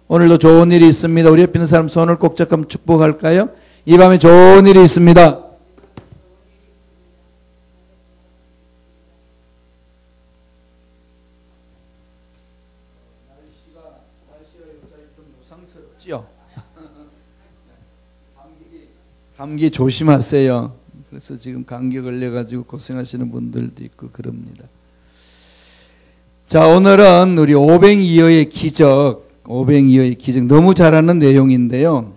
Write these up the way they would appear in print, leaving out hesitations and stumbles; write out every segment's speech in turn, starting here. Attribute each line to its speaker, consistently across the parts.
Speaker 1: 오늘도 좋은 일이 있습니다. 우리 옆에 있는 사람 손을 꼭 잡고 축복할까요? 이 밤에 좋은 일이 있습니다. 감기 조심하세요. 그래서 지금 감기 걸려가지고 고생하시는 분들도 있고 그럽니다. 자, 오늘은 우리 오병이어의 기적, 너무 잘 아는 내용인데요.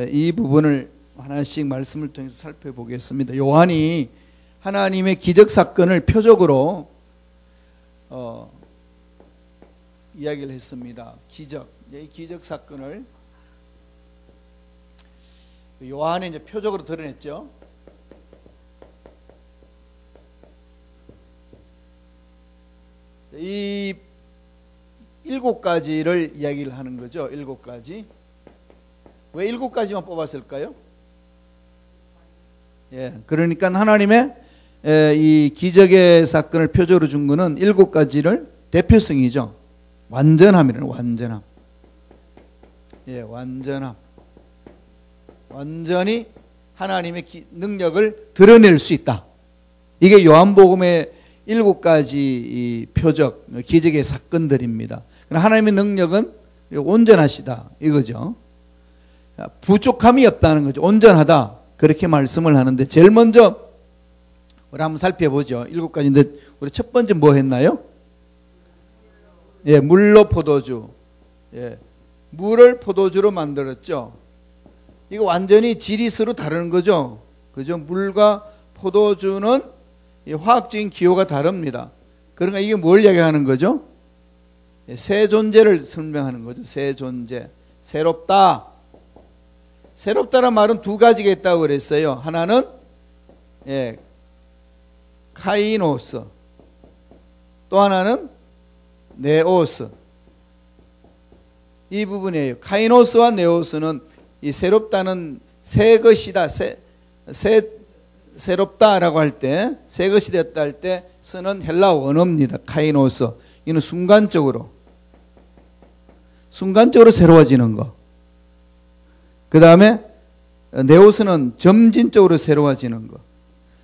Speaker 1: 이 부분을 하나씩 말씀을 통해서 살펴보겠습니다. 요한이 하나님의 기적 사건을 표적으로 이야기를 했습니다. 이 기적 사건을 요한이 이제 표적으로 드러냈죠. 이 7가지를 이야기를 하는 거죠. 7가지. 왜 7가지만 뽑았을까요? 예, 그러니까 하나님의 이 기적의 사건을 표적으로 준 거는 7가지를 대표성이죠. 완전함이라는 완전함. 예, 완전함. 완전히 하나님의 능력을 드러낼 수 있다. 이게 요한복음의 7가지 이 표적, 기적의 사건들입니다. 하나님의 능력은 온전하시다 이거죠. 부족함이 없다는 거죠. 온전하다 그렇게 말씀을 하는데, 제일 먼저 우리 한번 살펴보죠. 7가지인데 우리 첫 번째 뭐 했나요? 예, 물로 포도주. 예, 물을 포도주로 만들었죠. 이거 완전히 질이 서로 다른 거죠. 그죠? 물과 포도주는 화학적인 기호가 다릅니다. 그러니까 이게 뭘 이야기하는 거죠? 새 존재를 설명하는 거죠. 새 존재. 새롭다. 새롭다란 말은 2가지가 있다고 그랬어요. 하나는 카이노스, 또 하나는 네오스. 이 부분이에요. 카이노스와 네오스는 이 새롭다는 새 것이다, 새롭다라고 할 때, 새 것이 됐다 할 때 쓰는 헬라 원어입니다. 카이노스. 이는 순간적으로 새로워지는 거. 그 다음에 네오스는 점진적으로 새로워지는 거.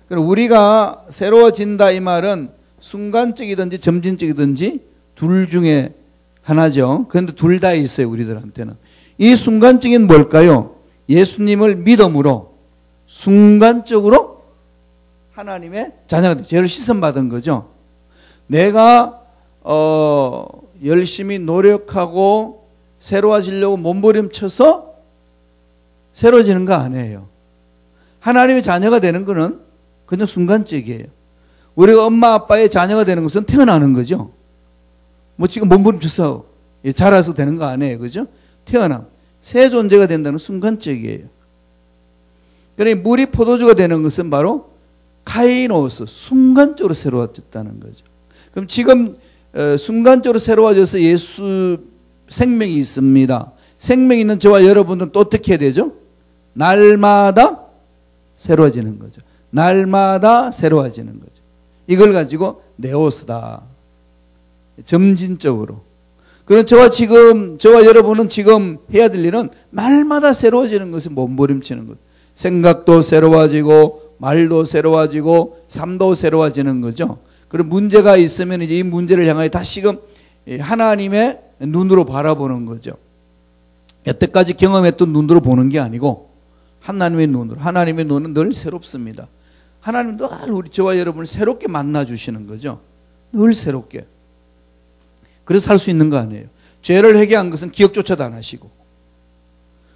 Speaker 1: 그럼 우리가 새로워진다 이 말은 순간적이든지 점진적이든지 둘 중에 하나죠. 그런데 둘 다 있어요, 우리들한테는. 이 순간적인 뭘까요? 예수님을 믿음으로 순간적으로 하나님의 자녀가 죄를 씻음받은 거죠. 내가 열심히 노력하고 새로워지려고 몸부림쳐서 새로워지는 거 아니에요. 하나님의 자녀가 되는 것은 그냥 순간적이에요. 우리가 엄마 아빠의 자녀가 되는 것은 태어나는 거죠. 뭐 지금 몸부림쳐서 자라서 되는 거 아니에요. 그죠? 태어남. 새 존재가 된다는 순간적이에요. 그러니 물이 포도주가 되는 것은 바로 카이노스, 순간적으로 새로워졌다는 거죠. 그럼 지금 순간적으로 새로워져서 예수 생명이 있습니다. 생명이 있는 저와 여러분들은 또 어떻게 해야 되죠? 날마다 새로워지는 거죠. 날마다 새로워지는 거죠. 이걸 가지고 네오스다. 점진적으로. 그럼 저와 여러분은 지금 해야 될 일은 날마다 새로워지는 것이 몸부림치는 것. 생각도 새로워지고 말도 새로워지고 삶도 새로워지는 거죠. 그럼 문제가 있으면 이제 이 문제를 향하여 다시금 하나님의 눈으로 바라보는 거죠. 여태까지 경험했던 눈으로 보는 게 아니고 하나님의 눈으로. 하나님의 눈은 늘 새롭습니다. 하나님 늘 저와 여러분을 새롭게 만나 주시는 거죠. 늘 새롭게. 그래서 살 수 있는 거 아니에요. 죄를 회개한 것은 기억조차도 안 하시고.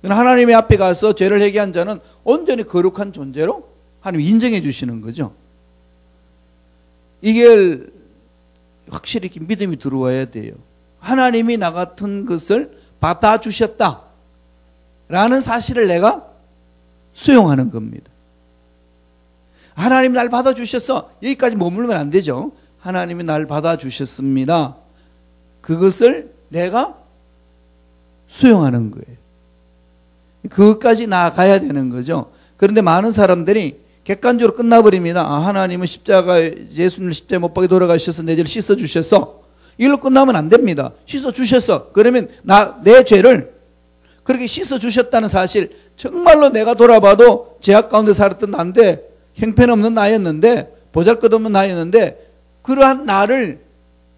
Speaker 1: 하나님의 앞에 가서 죄를 회개한 자는 온전히 거룩한 존재로 하나님 인정해 주시는 거죠. 이게 확실히 이렇게 믿음이 들어와야 돼요. 하나님이 나 같은 것을 받아주셨다 라는 사실을 내가 수용하는 겁니다. 하나님 날 받아주셨어. 여기까지 머물면 안 되죠. 하나님이 날 받아주셨습니다. 그것을 내가 수용하는 거예요. 그것까지 나아가야 되는 거죠. 그런데 많은 사람들이 객관적으로 끝나버립니다. 하나님은 예수님을 십자가에 못 박혀 돌아가셔서 내 죄를 씻어주셨어. 이걸로 끝나면 안 됩니다. 씻어주셨어. 그러면 내 죄를 그렇게 씻어주셨다는 사실, 정말로 내가 돌아봐도 죄악 가운데 살았던 나인데, 형편없는 나였는데, 보잘것없는 나였는데, 그러한 나를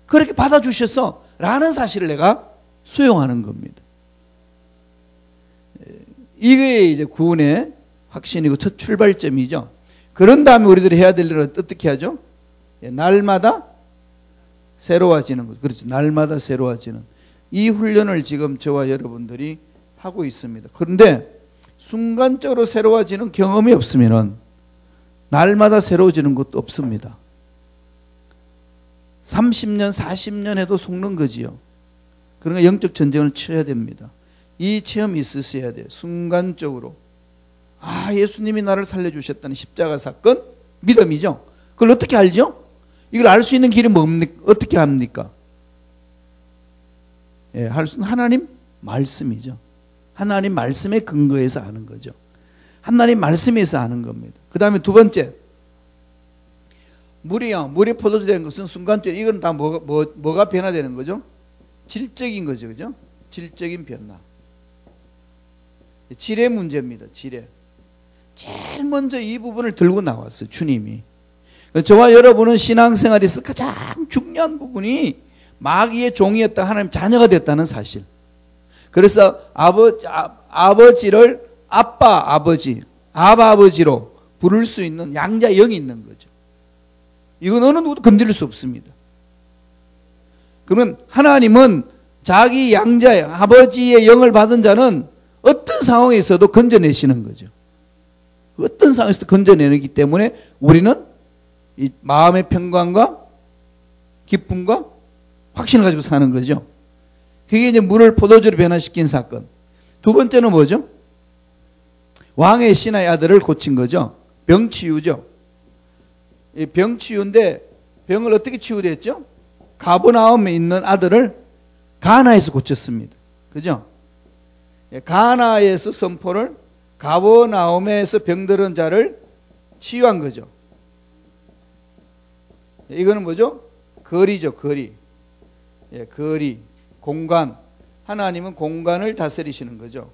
Speaker 1: 그렇게 받아주셨어 라는 사실을 내가 수용하는 겁니다. 이게 이제 구원의 확신이고 첫 출발점이죠. 그런 다음에 우리들이 해야 될 일은 어떻게 하죠? 날마다 새로워지는 것. 그렇죠. 날마다 새로워지는. 이 훈련을 지금 저와 여러분들이 하고 있습니다. 그런데 순간적으로 새로워지는 경험이 없으면 날마다 새로워지는 것도 없습니다. 30년, 40년 해도 속는 거지요. 그러니까 영적 전쟁을 쳐야 됩니다. 이 체험이 있으셔야 돼요. 순간적으로. 아, 예수님이 나를 살려주셨다는 십자가 사건, 믿음이죠. 그걸 어떻게 알죠? 이걸 알 수 있는 길이 뭡니까? 어떻게 합니까? 예, 할 수 있는 하나님 말씀이죠. 하나님 말씀에 근거해서 아는 거죠. 하나님 말씀에서 아는 겁니다. 그 다음에 두 번째, 물이요. 물이 포도주 된 것은 순간적으로, 이건 다 뭐가 변화되는 거죠? 질적인 거죠. 그죠? 질적인 변화. 질의 문제입니다. 질의. 제일 먼저 이 부분을 들고 나왔어요. 주님이. 저와 여러분은 신앙생활에서 가장 중요한 부분이 마귀의 종이었다 하나님 자녀가 됐다는 사실. 그래서 아버지를 아버지로 부를 수 있는 양자 영이 있는 거죠. 이건 어느 누구도 건드릴 수 없습니다. 그러면 하나님은 자기 양자의 아버지의 영을 받은 자는 어떤 상황에서도 건져내시는 거죠. 어떤 상황에서도 건져내기 때문에 우리는 이 마음의 평강과 기쁨과 확신을 가지고 사는 거죠. 그게 이제 물을 포도주로 변화시킨 사건. 두 번째는 뭐죠? 왕의 신하의 아들을 고친 거죠. 병치유죠. 병치유인데 병을 어떻게 치유됐죠? 가버나움에 있는 아들을 가나에서 고쳤습니다. 그죠? 가나에서 선포를 가버나움에서 병들은 자를 치유한 거죠. 이거는 뭐죠? 거리죠. 거리. 예, 거리, 공간. 하나님은 공간을 다스리시는 거죠.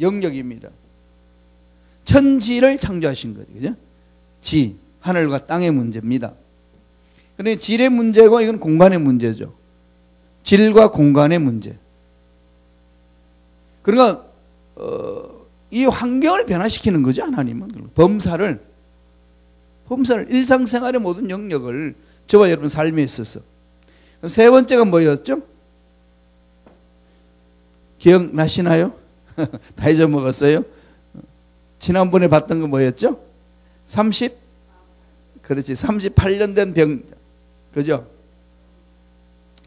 Speaker 1: 영역입니다. 천지를 창조하신 거죠. 그죠? 지, 하늘과 땅의 문제입니다. 그런데 질의 문제고 이건 공간의 문제죠. 질과 공간의 문제. 그러니까 이 환경을 변화시키는 거죠. 하나님은. 범사를 일상생활의 모든 영역을 저와 여러분 삶에 있어서. 세 번째가 뭐였죠? 기억나시나요? 다 잊어먹었어요? 지난번에 봤던 거 뭐였죠? 38년 된 병자. 그죠?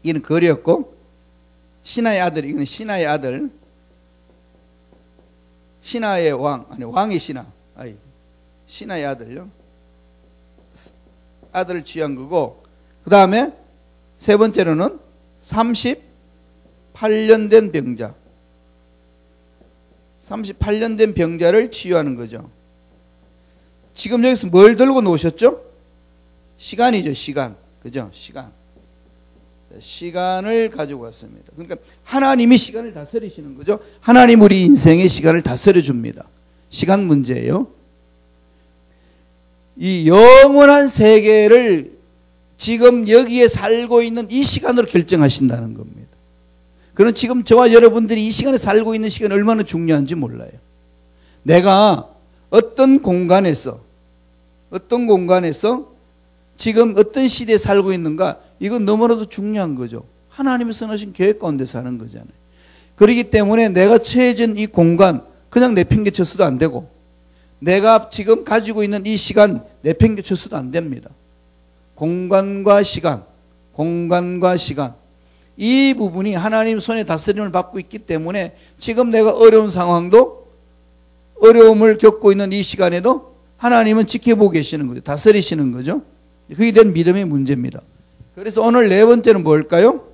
Speaker 1: 이는 거리였고, 신하의 아들, 이거는 신하의 아들. 신하의 왕, 아니, 왕의 신하. 아니, 신하의 아들요. 아들을 취한 거고, 그 다음에 세 번째로는 38년 된 병자. 38년 된 병자를 치유하는 거죠. 지금 여기서 뭘 들고 놓으셨죠? 시간이죠, 시간. 그죠? 시간. 시간을 가지고 왔습니다. 그러니까 하나님이 시간을 다스리시는 거죠. 하나님 우리 인생의 시간을 다스려 줍니다. 시간 문제예요. 이 영원한 세계를 지금 여기에 살고 있는 이 시간으로 결정하신다는 겁니다. 그럼 지금 저와 여러분들이 이 시간에 살고 있는 시간이 얼마나 중요한지 몰라요. 내가 어떤 공간에서 지금 어떤 시대에 살고 있는가, 이건 너무나도 중요한 거죠. 하나님이 선하신 계획 가운데 사는 거잖아요. 그렇기 때문에 내가 처해진 이 공간 그냥 내팽개쳐서도 안 되고, 내가 지금 가지고 있는 이 시간 내팽개쳐서도 안 됩니다. 공간과 시간, 이 부분이 하나님 손에 다스림을 받고 있기 때문에 지금 내가 어려운 상황도, 어려움을 겪고 있는 이 시간에도 하나님은 지켜보고 계시는 거죠. 다스리시는 거죠. 그게 된 믿음의 문제입니다. 그래서 오늘 네 번째는 뭘까요?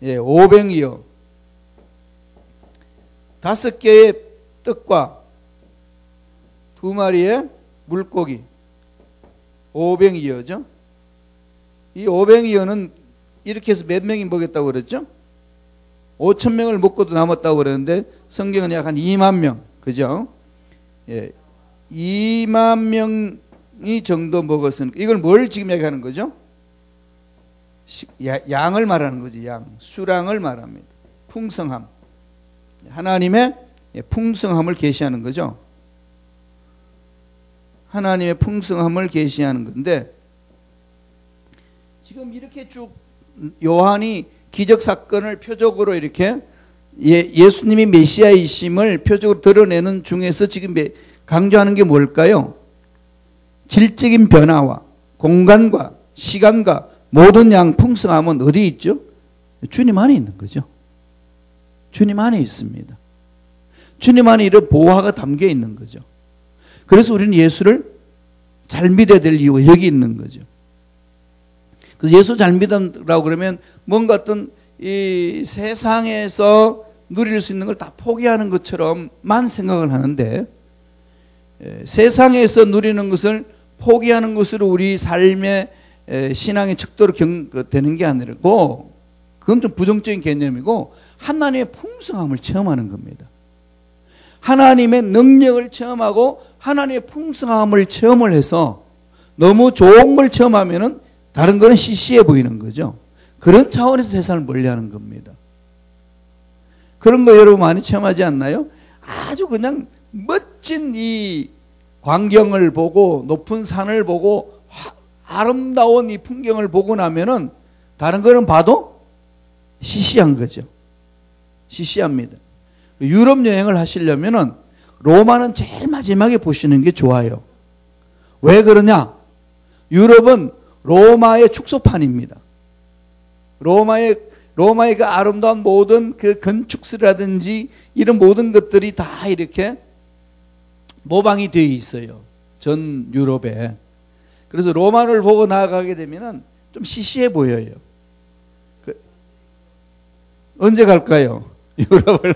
Speaker 1: 예, 오병이어. 5개의 떡과 2마리의 물고기. 오병이어죠. 이 오병이어는 이렇게 해서 몇 명이 먹였다고 그랬죠? 5천 명을 먹고도 남았다고 그러는데 성경은 약 한 2만 명, 그죠? 예, 2만 명이 정도 먹었으니까 이걸 뭘 지금 얘기하는 거죠? 양을 말하는 거지. 양, 수량을 말합니다. 풍성함, 하나님의 풍성함을 계시하는 거죠. 하나님의 풍성함을 계시하는 건데, 지금 이렇게 쭉 요한이 기적 사건을 표적으로 이렇게 예수님이 메시아이심을 표적으로 드러내는 중에서 지금 강조하는 게 뭘까요? 질적인 변화와 공간과 시간과 모든 양 풍성함은 어디 있죠? 주님 안에 있는 거죠. 주님 안에 있습니다. 주님 안에 이런 보화가 담겨 있는 거죠. 그래서 우리는 예수를 잘 믿어야 될 이유가 여기 있는 거죠. 그래서 예수 잘 믿으라고 그러면 뭔가 어떤 이 세상에서 누릴 수 있는 걸 다 포기하는 것처럼만 생각을 하는데, 세상에서 누리는 것을 포기하는 것으로 우리 삶의 신앙의 척도로 되는 게 아니고, 그건 좀 부정적인 개념이고 하나님의 풍성함을 체험하는 겁니다. 하나님의 능력을 체험하고 하나님의 풍성함을 체험을 해서 너무 좋은 걸 체험하면은 다른 거는 시시해 보이는 거죠. 그런 차원에서 세상을 멀리하는 겁니다. 그런 거 여러분 많이 체험하지 않나요? 아주 그냥 멋진 이 광경을 보고 높은 산을 보고 아름다운 이 풍경을 보고 나면은 다른 거는 봐도 시시한 거죠. 시시합니다. 유럽 여행을 하시려면은 로마는 제일 마지막에 보시는 게 좋아요. 왜 그러냐? 유럽은 로마의 축소판입니다. 로마의 그 아름다운 모든 그 건축스라든지 이런 모든 것들이 다 이렇게 모방이 되어 있어요. 전 유럽에. 그래서 로마를 보고 나아가게 되면은 좀 시시해 보여요. 언제 갈까요? 유럽을.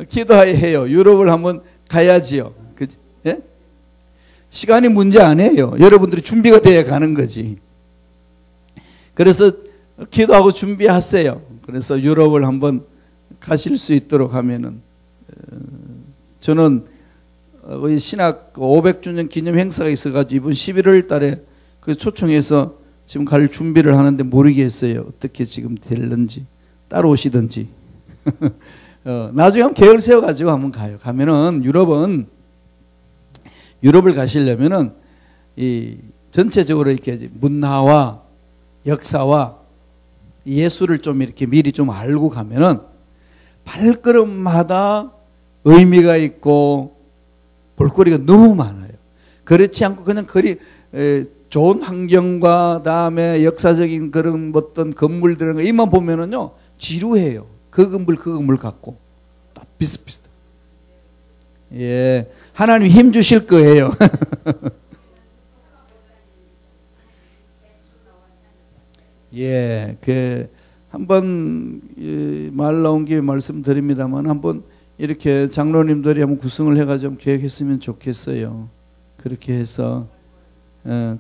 Speaker 1: 기도해요. 유럽을 한번 가야지요. 그치? 예? 시간이 문제 아니에요. 여러분들이 준비가 돼야 가는 거지. 그래서 기도하고 준비하세요. 그래서 유럽을 한번 가실 수 있도록 하면은, 저는 신학 500주년 기념 행사가 있어가지고 이번 11월 달에 그 초청해서 지금 갈 준비를 하는데 모르겠어요. 어떻게 지금 될는지. 따로 오시든지. 나중에 한번 계획을 세워가지고 한번 가요. 가면은 유럽을 가시려면은 이 전체적으로 이렇게 문화와 역사와 예술을 좀 이렇게 미리 좀 알고 가면은 발걸음마다 의미가 있고 볼거리가 너무 많아요. 그렇지 않고 그냥 좋은 환경과 다음에 역사적인 그런 어떤 건물들은 이만 보면은요 지루해요. 그 건물 갖고 다 비슷비슷. 예, 하나님 힘 주실 거예요. 예, 한번 말 나온 김에 말씀드립니다만 한번 이렇게 장로님들이 한번 구성을 해가지고 계획했으면 좋겠어요. 그렇게 해서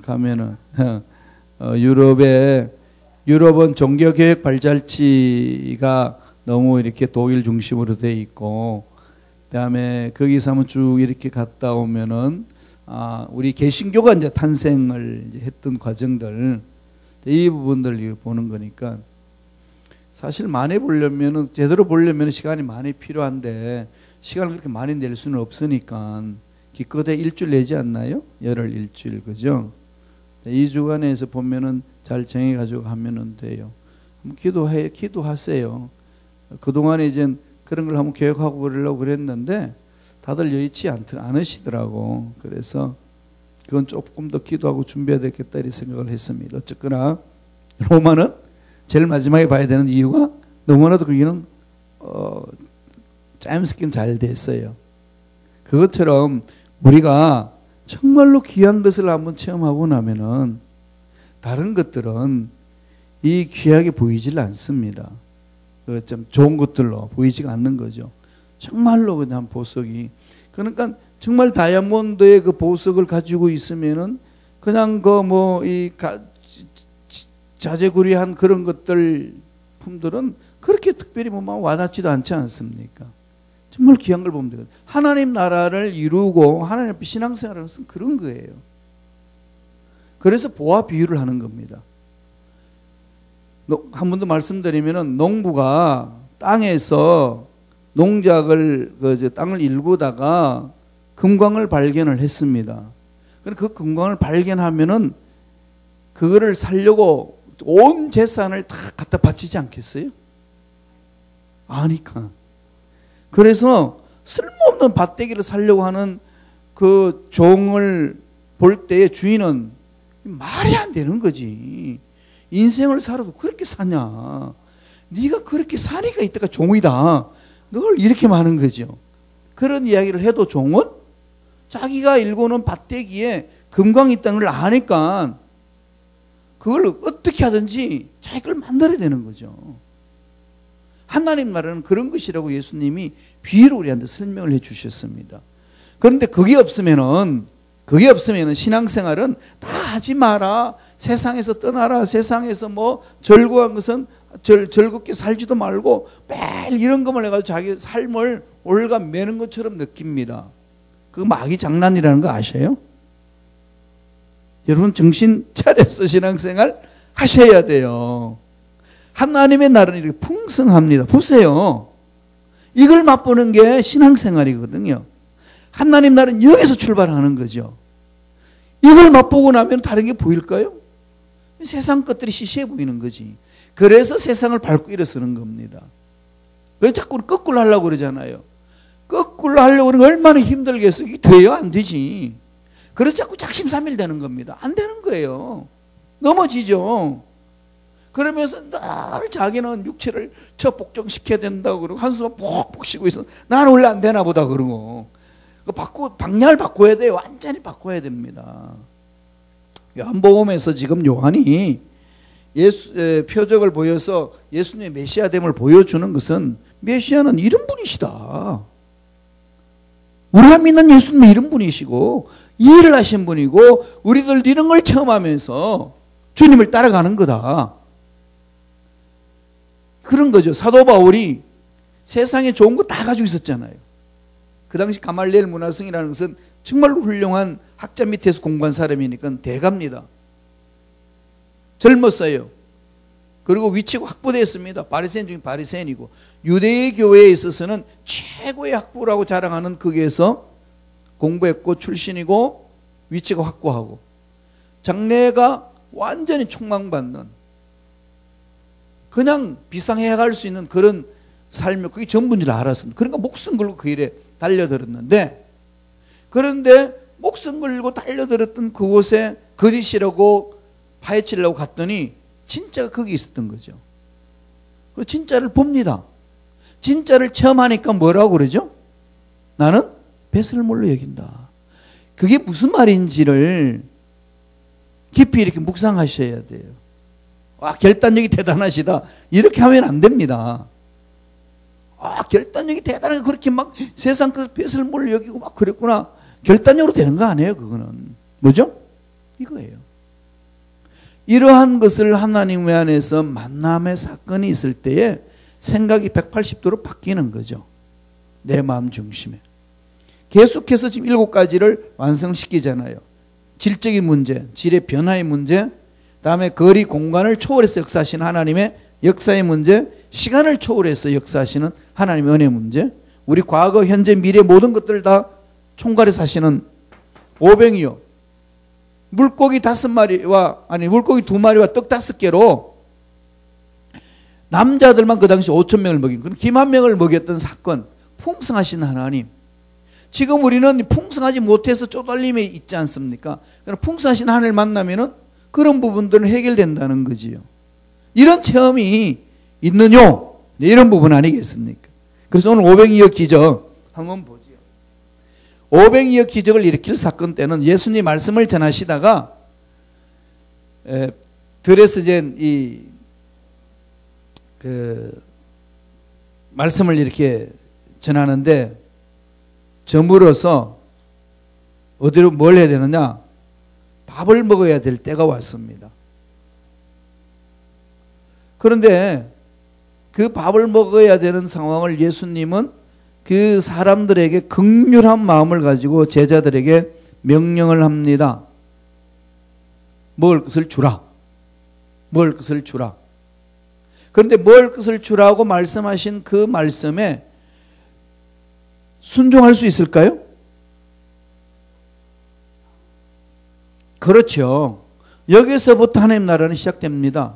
Speaker 1: 가면은 유럽은 종교개혁 발자취가 너무 이렇게 독일 중심으로 돼 있고, 그다음에 거기서 한번 쭉 이렇게 갔다 오면은 우리 개신교가 이제 탄생을 이제 했던 과정들, 이 부분들 보는 거니까 사실 많이 보려면은 제대로 보려면 시간이 많이 필요한데 시간을 그렇게 많이 낼 수는 없으니까 기껏해 일주일 내지 않나요? 열흘 일주일, 그죠? 이 주간에서 보면은 잘 정해 가지고 하면은 돼요. 기도하세요. 그동안에 이제 그런 걸 한번 계획하고 그러려고 그랬는데 다들 여의치 않으시더라고. 그래서 그건 조금 더 기도하고 준비해야 되겠다 이 생각을 했습니다. 어쨌거나 로마는 제일 마지막에 봐야 되는 이유가 너무나도 거기는 짜임새끼는 잘 됐어요. 그것처럼 우리가 정말로 귀한 것을 한번 체험하고 나면은 다른 것들은 이 귀하게 보이질 않습니다. 좀 좋은 것들로 보이지가 않는 거죠. 정말로 그냥 보석이, 그러니까 정말 다이아몬드의 그 보석을 가지고 있으면은 그냥 자재구리한 그런 것들 작품들은 그렇게 특별히 뭐 와닿지도 않지 않습니까? 정말 귀한 걸 보면 되거든요. 하나님 나라를 이루고 하나님 앞에 신앙생활을 하는 것은 그런 거예요. 그래서 보아 비유를 하는 겁니다. 한 번 더 말씀드리면은 농부가 땅에서 농작을 땅을 일구다가 금광을 발견을 했습니다. 그 금광을 발견하면은 그거를 살려고 온 재산을 다 갖다 바치지 않겠어요? 아니까. 그래서 쓸모없는 밭대기를 살려고 하는 그 종을 볼 때에 주인은 말이 안 되는 거지. 인생을 살아도 그렇게 사냐. 네가 그렇게 사니까 이때가 종이다. 늘 이렇게 말하는 거죠. 그런 이야기를 해도 종은 자기가 일고는 밭대기에 금광이 있다는 걸 아니까 그걸 어떻게 하든지 자기 걸 만들어야 되는 거죠. 하나님 나라는 그런 것이라고 예수님이 비유로 우리한테 설명을 해 주셨습니다. 그런데 그게 없으면은 신앙생활은 다 하지 마라. 세상에서 떠나라. 세상에서 뭐 즐거운 것은 즐겁게 살지도 말고 매일 이런 것만 해가지고 자기 삶을 올가 매는 것처럼 느낍니다. 그 마귀 장난이라는 거 아셔요? 여러분 정신 차려서 신앙생활 하셔야 돼요. 하나님의 나라는 이렇게 풍성합니다. 보세요. 이걸 맛보는 게 신앙생활이거든요. 하나님 나라는 여기서 출발하는 거죠. 이걸 맛보고 나면 다른 게 보일까요? 세상 것들이 시시해 보이는 거지. 그래서 세상을 밟고 일어서는 겁니다. 왜 자꾸 거꾸로 하려고 그러잖아요. 거꾸로 하려고 그러면 얼마나 힘들겠어. 이게 돼요? 안 되지. 그래서 자꾸 작심삼일되는 겁니다. 안 되는 거예요. 넘어지죠. 그러면서 늘 자기는 육체를 복종시켜야 된다고 그러고 한숨만 푹푹 쉬고 있어. 나는 원래 안 되나 보다 그러고. 방향을 바꿔야 돼요. 완전히 바꿔야 됩니다. 요한복음에서 지금 요한이 표적을 보여서 예수님의 메시아됨을 보여주는 것은 메시아는 이런 분이시다. 우리가 믿는 예수님은 이런 분이시고 이 일을 하신 분이고 우리들 이런 걸 체험하면서 주님을 따라가는 거다. 그런 거죠. 사도 바울이 세상에 좋은 거 다 가지고 있었잖아요. 그 당시 가말리엘 문화성이라는 것은 정말 훌륭한 학자 밑에서 공부한 사람이니까 대가입니다. 젊었어요. 그리고 위치가 확보되었습니다. 바리새인 중에 바리새인이고 유대의 교회에 있어서는 최고의 학부라고 자랑하는 거기에서 공부했고 출신이고 위치가 확고하고 장래가 완전히 촉망받는 그냥 비상해 갈 수 있는 그런 삶이 그게 전부인 줄 알았습니다. 그러니까 목숨 걸고 그 일에 달려들었는데 그런데 목숨 걸고 달려들었던 그곳에 거짓이라고 파헤치려고 갔더니 진짜가 거기 있었던 거죠. 그 진짜를 봅니다. 진짜를 체험하니까 뭐라고 그러죠? 나는 배설물로 여긴다. 그게 무슨 말인지를 깊이 이렇게 묵상하셔야 돼요. 와, 결단력이 대단하시다. 이렇게 하면 안 됩니다. 아, 결단력이 대단하게 그렇게 막 세상 그 배설물로 여기고 막 그랬구나. 결단력으로 되는 거 아니에요, 그거는. 뭐죠? 이거예요. 이러한 것을 하나님 안에서 만남의 사건이 있을 때에 생각이 180도로 바뀌는 거죠. 내 마음 중심에. 계속해서 지금 7가지를 완성시키잖아요. 질적인 문제, 질의 변화의 문제, 다음에 거리 공간을 초월해서 역사하시는 하나님의 역사의 문제, 시간을 초월해서 역사하시는 하나님의 은혜 문제, 우리 과거, 현재, 미래 모든 것들을 다 총괄해서 하시는 오병이요. 물고기 5마리와 물고기 2마리와 떡 5개로 남자들만 그 당시 5,000명을 먹인 그럼 김한 명을 먹였던 사건, 풍성하신 하나님. 지금 우리는 풍성하지 못해서 쪼달림에 있지 않습니까? 그럼 풍성하신 하나님을 만나면은 그런 부분들은 해결된다는 거지요. 이런 체험이 있느뇨? 이런 부분 아니겠습니까? 그래서 오늘 오병이어 기적 한번 보죠. 오병이어 기적을 일으킬 사건 때는 예수님 말씀을 전하시다가 들에서 이제 말씀을 이렇게 전하는데 저물어서 어디로 뭘 해야 되느냐? 밥을 먹어야 될 때가 왔습니다. 그런데 그 밥을 먹어야 되는 상황을 예수님은 그 사람들에게 긍휼한 마음을 가지고 제자들에게 명령을 합니다. 먹을 것을 주라. 먹을 것을 주라. 그런데 먹을 것을 주라고 말씀하신 그 말씀에 순종할 수 있을까요? 그렇죠. 여기서부터 하나님 나라는 시작됩니다.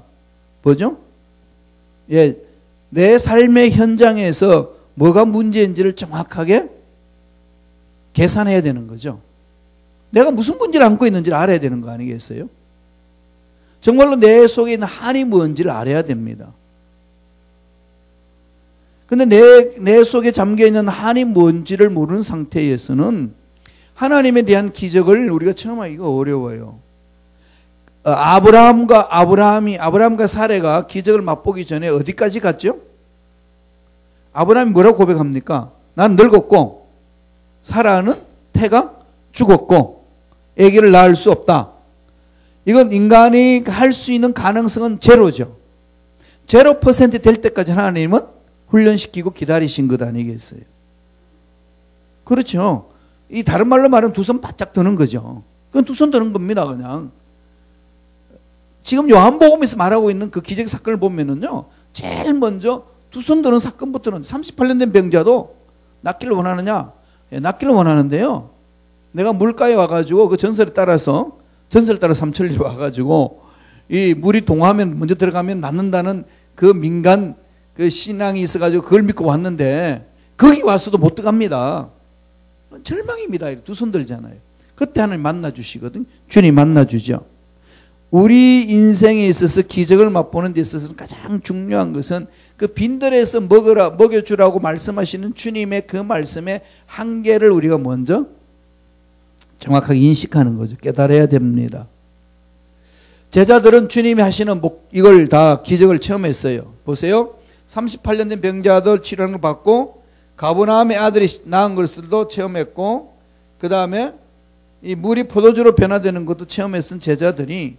Speaker 1: 뭐죠? 예, 내 삶의 현장에서 뭐가 문제인지를 정확하게 계산해야 되는 거죠. 내가 무슨 문제를 안고 있는지를 알아야 되는 거 아니겠어요? 정말로 내 속에 있는 한이 뭔지를 알아야 됩니다. 근데 내 속에 잠겨있는 한이 뭔지를 모르는 상태에서는 하나님에 대한 기적을 우리가 처음 하기가 어려워요. 아브라함과 사레가 기적을 맛보기 전에 어디까지 갔죠? 아브라함이 뭐라고 고백합니까? 난 늙었고 사라는 태가 죽었고 아기를 낳을 수 없다. 이건 인간이 할 수 있는 가능성은 제로죠. 0% 될 때까지 하나님은 훈련시키고 기다리신 것 아니겠어요? 그렇죠. 이 다른 말로 말하면 두 손 바짝 드는 거죠. 그건 두 손 드는 겁니다, 그냥. 지금 요한복음에서 말하고 있는 그 기적 사건을 보면은요, 제일 먼저 두 손 드는 사건부터는 38년 된 병자도 낫기를 원하느냐? 예, 낫기를 원하는데요. 내가 물가에 와가지고 그 전설에 따라서 삼천리로 와가지고 이 물이 동하면 먼저 들어가면 낫는다는 그 민간 그 신앙이 있어가지고 그걸 믿고 왔는데 거기 와서도 못 들어갑니다. 절망입니다. 두 손 들잖아요. 그때 하나님 만나주시거든. 주님 만나주죠. 우리 인생에 있어서 기적을 맛보는 데 있어서는 가장 중요한 것은 그 빈들에서 먹여주라고 말씀하시는 주님의 그 말씀의 한계를 우리가 먼저 정확하게 인식하는 거죠. 깨달아야 됩니다. 제자들은 주님이 하시는 이걸 다 기적을 체험했어요. 보세요. 38년 된 병자들 치료를 받고 가버나움의 아들이 낳은 것들도 체험했고 그 다음에 이 물이 포도주로 변화되는 것도 체험했은 제자들이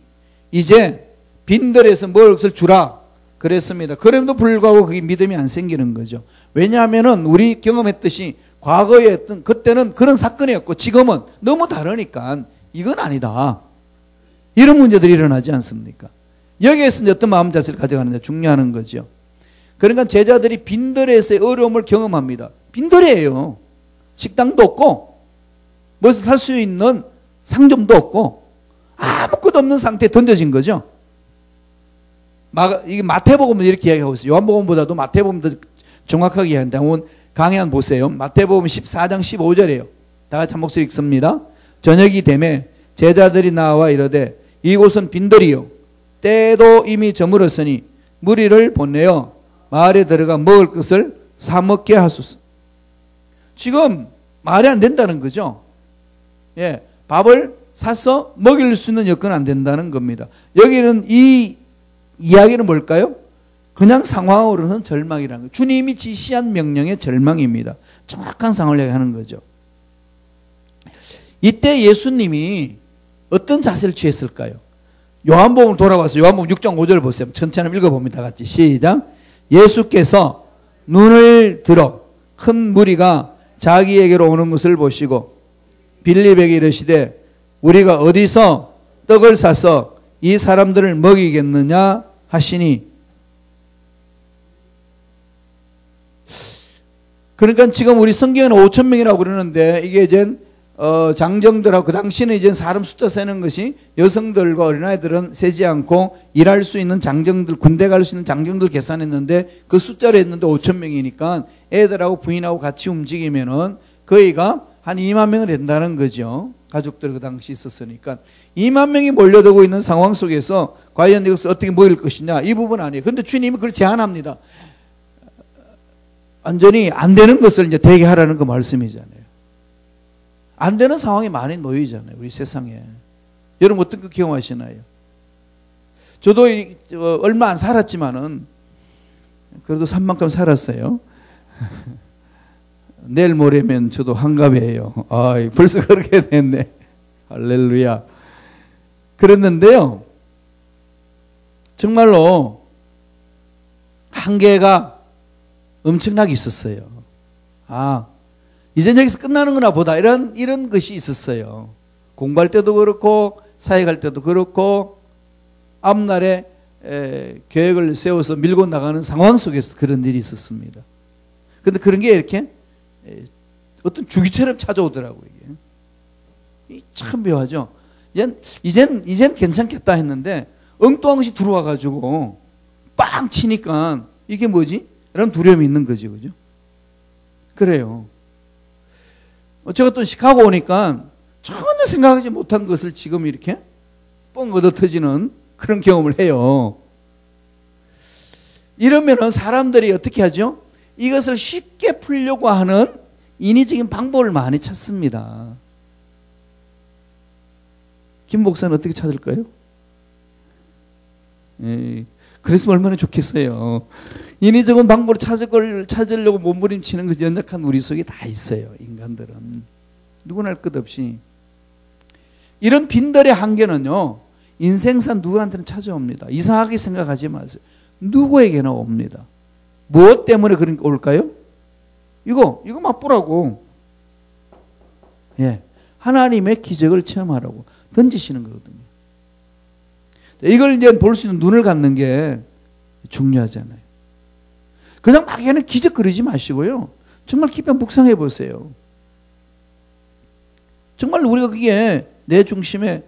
Speaker 1: 이제 빈들에서 먹을 것을 주라 그랬습니다. 그럼에도 불구하고 그게 믿음이 안 생기는 거죠. 왜냐하면은 우리 경험했듯이 과거에 했던 그때는 그런 사건이었고 지금은 너무 다르니까 이건 아니다. 이런 문제들이 일어나지 않습니까? 여기에서 이제 어떤 마음 자세를 가져가느냐 중요한 거죠. 그러니까 제자들이 빈들에서의 어려움을 경험합니다. 빈들이에요. 식당도 없고 뭐서 살 수 있는 상점도 없고 아무것도 없는 상태에 던져진 거죠. 이게 마태복음은 이렇게 이야기하고 있어요. 요한복음보다도 마태복음은 더 정확하게 이야기하는데 한번 강의 한번 보세요. 마태복음 14장 15절이에요. 다 같이 한 목소리 읽습니다. 저녁이 되매 제자들이 나와 이르되 이곳은 빈들이요 때도 이미 저물었으니 무리를 보내어 마을에 들어가 먹을 것을 사 먹게 하소서. 지금 말이 안 된다는 거죠. 예, 밥을 사서 먹일 수 있는 여건은 안 된다는 겁니다. 여기는 이 이야기는 뭘까요? 그냥 상황으로는 절망이라는 거예요. 주님이 지시한 명령의 절망입니다. 정확한 상황을 얘기하는 거죠. 이때 예수님이 어떤 자세를 취했을까요? 요한복음 돌아와서 요한복음 6장 5절 보세요. 천천히 한번 읽어봅니다. 같이 시작. 예수께서 눈을 들어 큰 무리가 자기에게로 오는 것을 보시고 빌립에게 이르시되 우리가 어디서 떡을 사서 이 사람들을 먹이겠느냐 하시니. 그러니까 지금 우리 성경에는 5,000명이라고 그러는데 이게 이제 장정들하고 그 당시는 이제 사람 숫자 세는 것이 여성들과 어린아이들은 세지 않고 일할 수 있는 장정들, 군대 갈 수 있는 장정들 계산했는데 그 숫자로 했는데 5,000명이니까 애들하고 부인하고 같이 움직이면은 거의가 한 2만 명은 된다는 거죠. 가족들 그 당시 있었으니까 2만 명이 몰려들고 있는 상황 속에서 과연 이것을 어떻게 먹일 것이냐 이 부분 아니에요. 그런데 주님이 그걸 제안합니다. 완전히 안 되는 것을 이제 되게 하라는 그 말씀이잖아요. 안 되는 상황이 많이 놓이잖아요. 우리 세상에. 여러분 어떤 거 경험하시나요? 저도 얼마 안 살았지만은 그래도 산 만큼 살았어요. 내일 모레면 저도 한갑이에요. 벌써 그렇게 됐네. 할렐루야. 그랬는데요. 정말로 한계가 엄청나게 있었어요. 아, 이젠 여기서 끝나는구나 보다 이런 것이 있었어요. 공부할 때도 그렇고 사역할 때도 그렇고 앞날에 계획을 세워서 밀고 나가는 상황 속에서 그런 일이 있었습니다. 그런데 그런 게 이렇게 어떤 주기처럼 찾아오더라고요. 이게 참 묘하죠. 이젠 괜찮겠다 했는데 엉뚱한 것이 들어와가지고 빵 치니까 이게 뭐지? 이런 두려움이 있는 거죠, 그죠? 그래요. 제가 또 시카고 오니까 전혀 생각하지 못한 것을 지금 이렇게 뻥 얻어 터지는 그런 경험을 해요. 이러면은 사람들이 어떻게 하죠? 이것을 쉽게 풀려고 하는 인위적인 방법을 많이 찾습니다. 김 목사는 어떻게 찾을까요? 그랬으면 얼마나 좋겠어요. 인위적인 방법을 찾으려고 몸부림치는 그 연약한 우리 속에 다 있어요. 인간들은 누구나 할 것 없이. 이런 빈들의 한계는요, 인생사 누구한테는 찾아옵니다. 이상하게 생각하지 마세요. 누구에게나 옵니다. 무엇 때문에 그런 게 올까요? 이거 맛보라고. 예, 하나님의 기적을 체험하라고 던지시는 거거든요. 이걸 이제 볼 수 있는 눈을 갖는 게 중요하잖아요. 그냥 막연히 기적 그러지 마시고요. 정말 깊이 묵상해 보세요. 정말 우리가 그게 내 중심에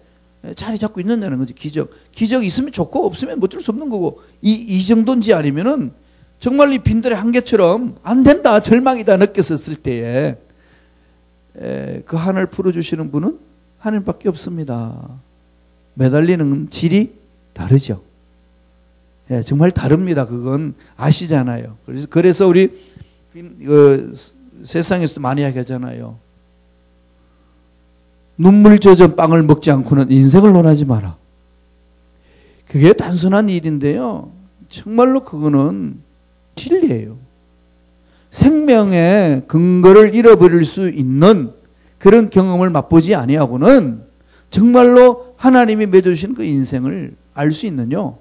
Speaker 1: 자리 잡고 있느냐는 거지. 기적 있으면 좋고 없으면 어쩔 수 없는 거고, 이 정도인지 아니면은 정말 이 빈들의 한계처럼 안 된다, 절망이다 느꼈었을 때에 그 한을 풀어주시는 분은 하나님밖에 없습니다. 매달리는 질이 다르죠. 예, 정말 다릅니다. 그건 아시잖아요. 그래서 우리 세상에서도 많이 이야기하잖아요. 눈물 젖은 빵을 먹지 않고는 인생을 논하지 마라. 그게 단순한 일인데요. 정말로 그거는 진리예요. 생명의 근거를 잃어버릴 수 있는 그런 경험을 맛보지 아니하고는 정말로 하나님이 맺어주신 그 인생을 알 수 있느냐?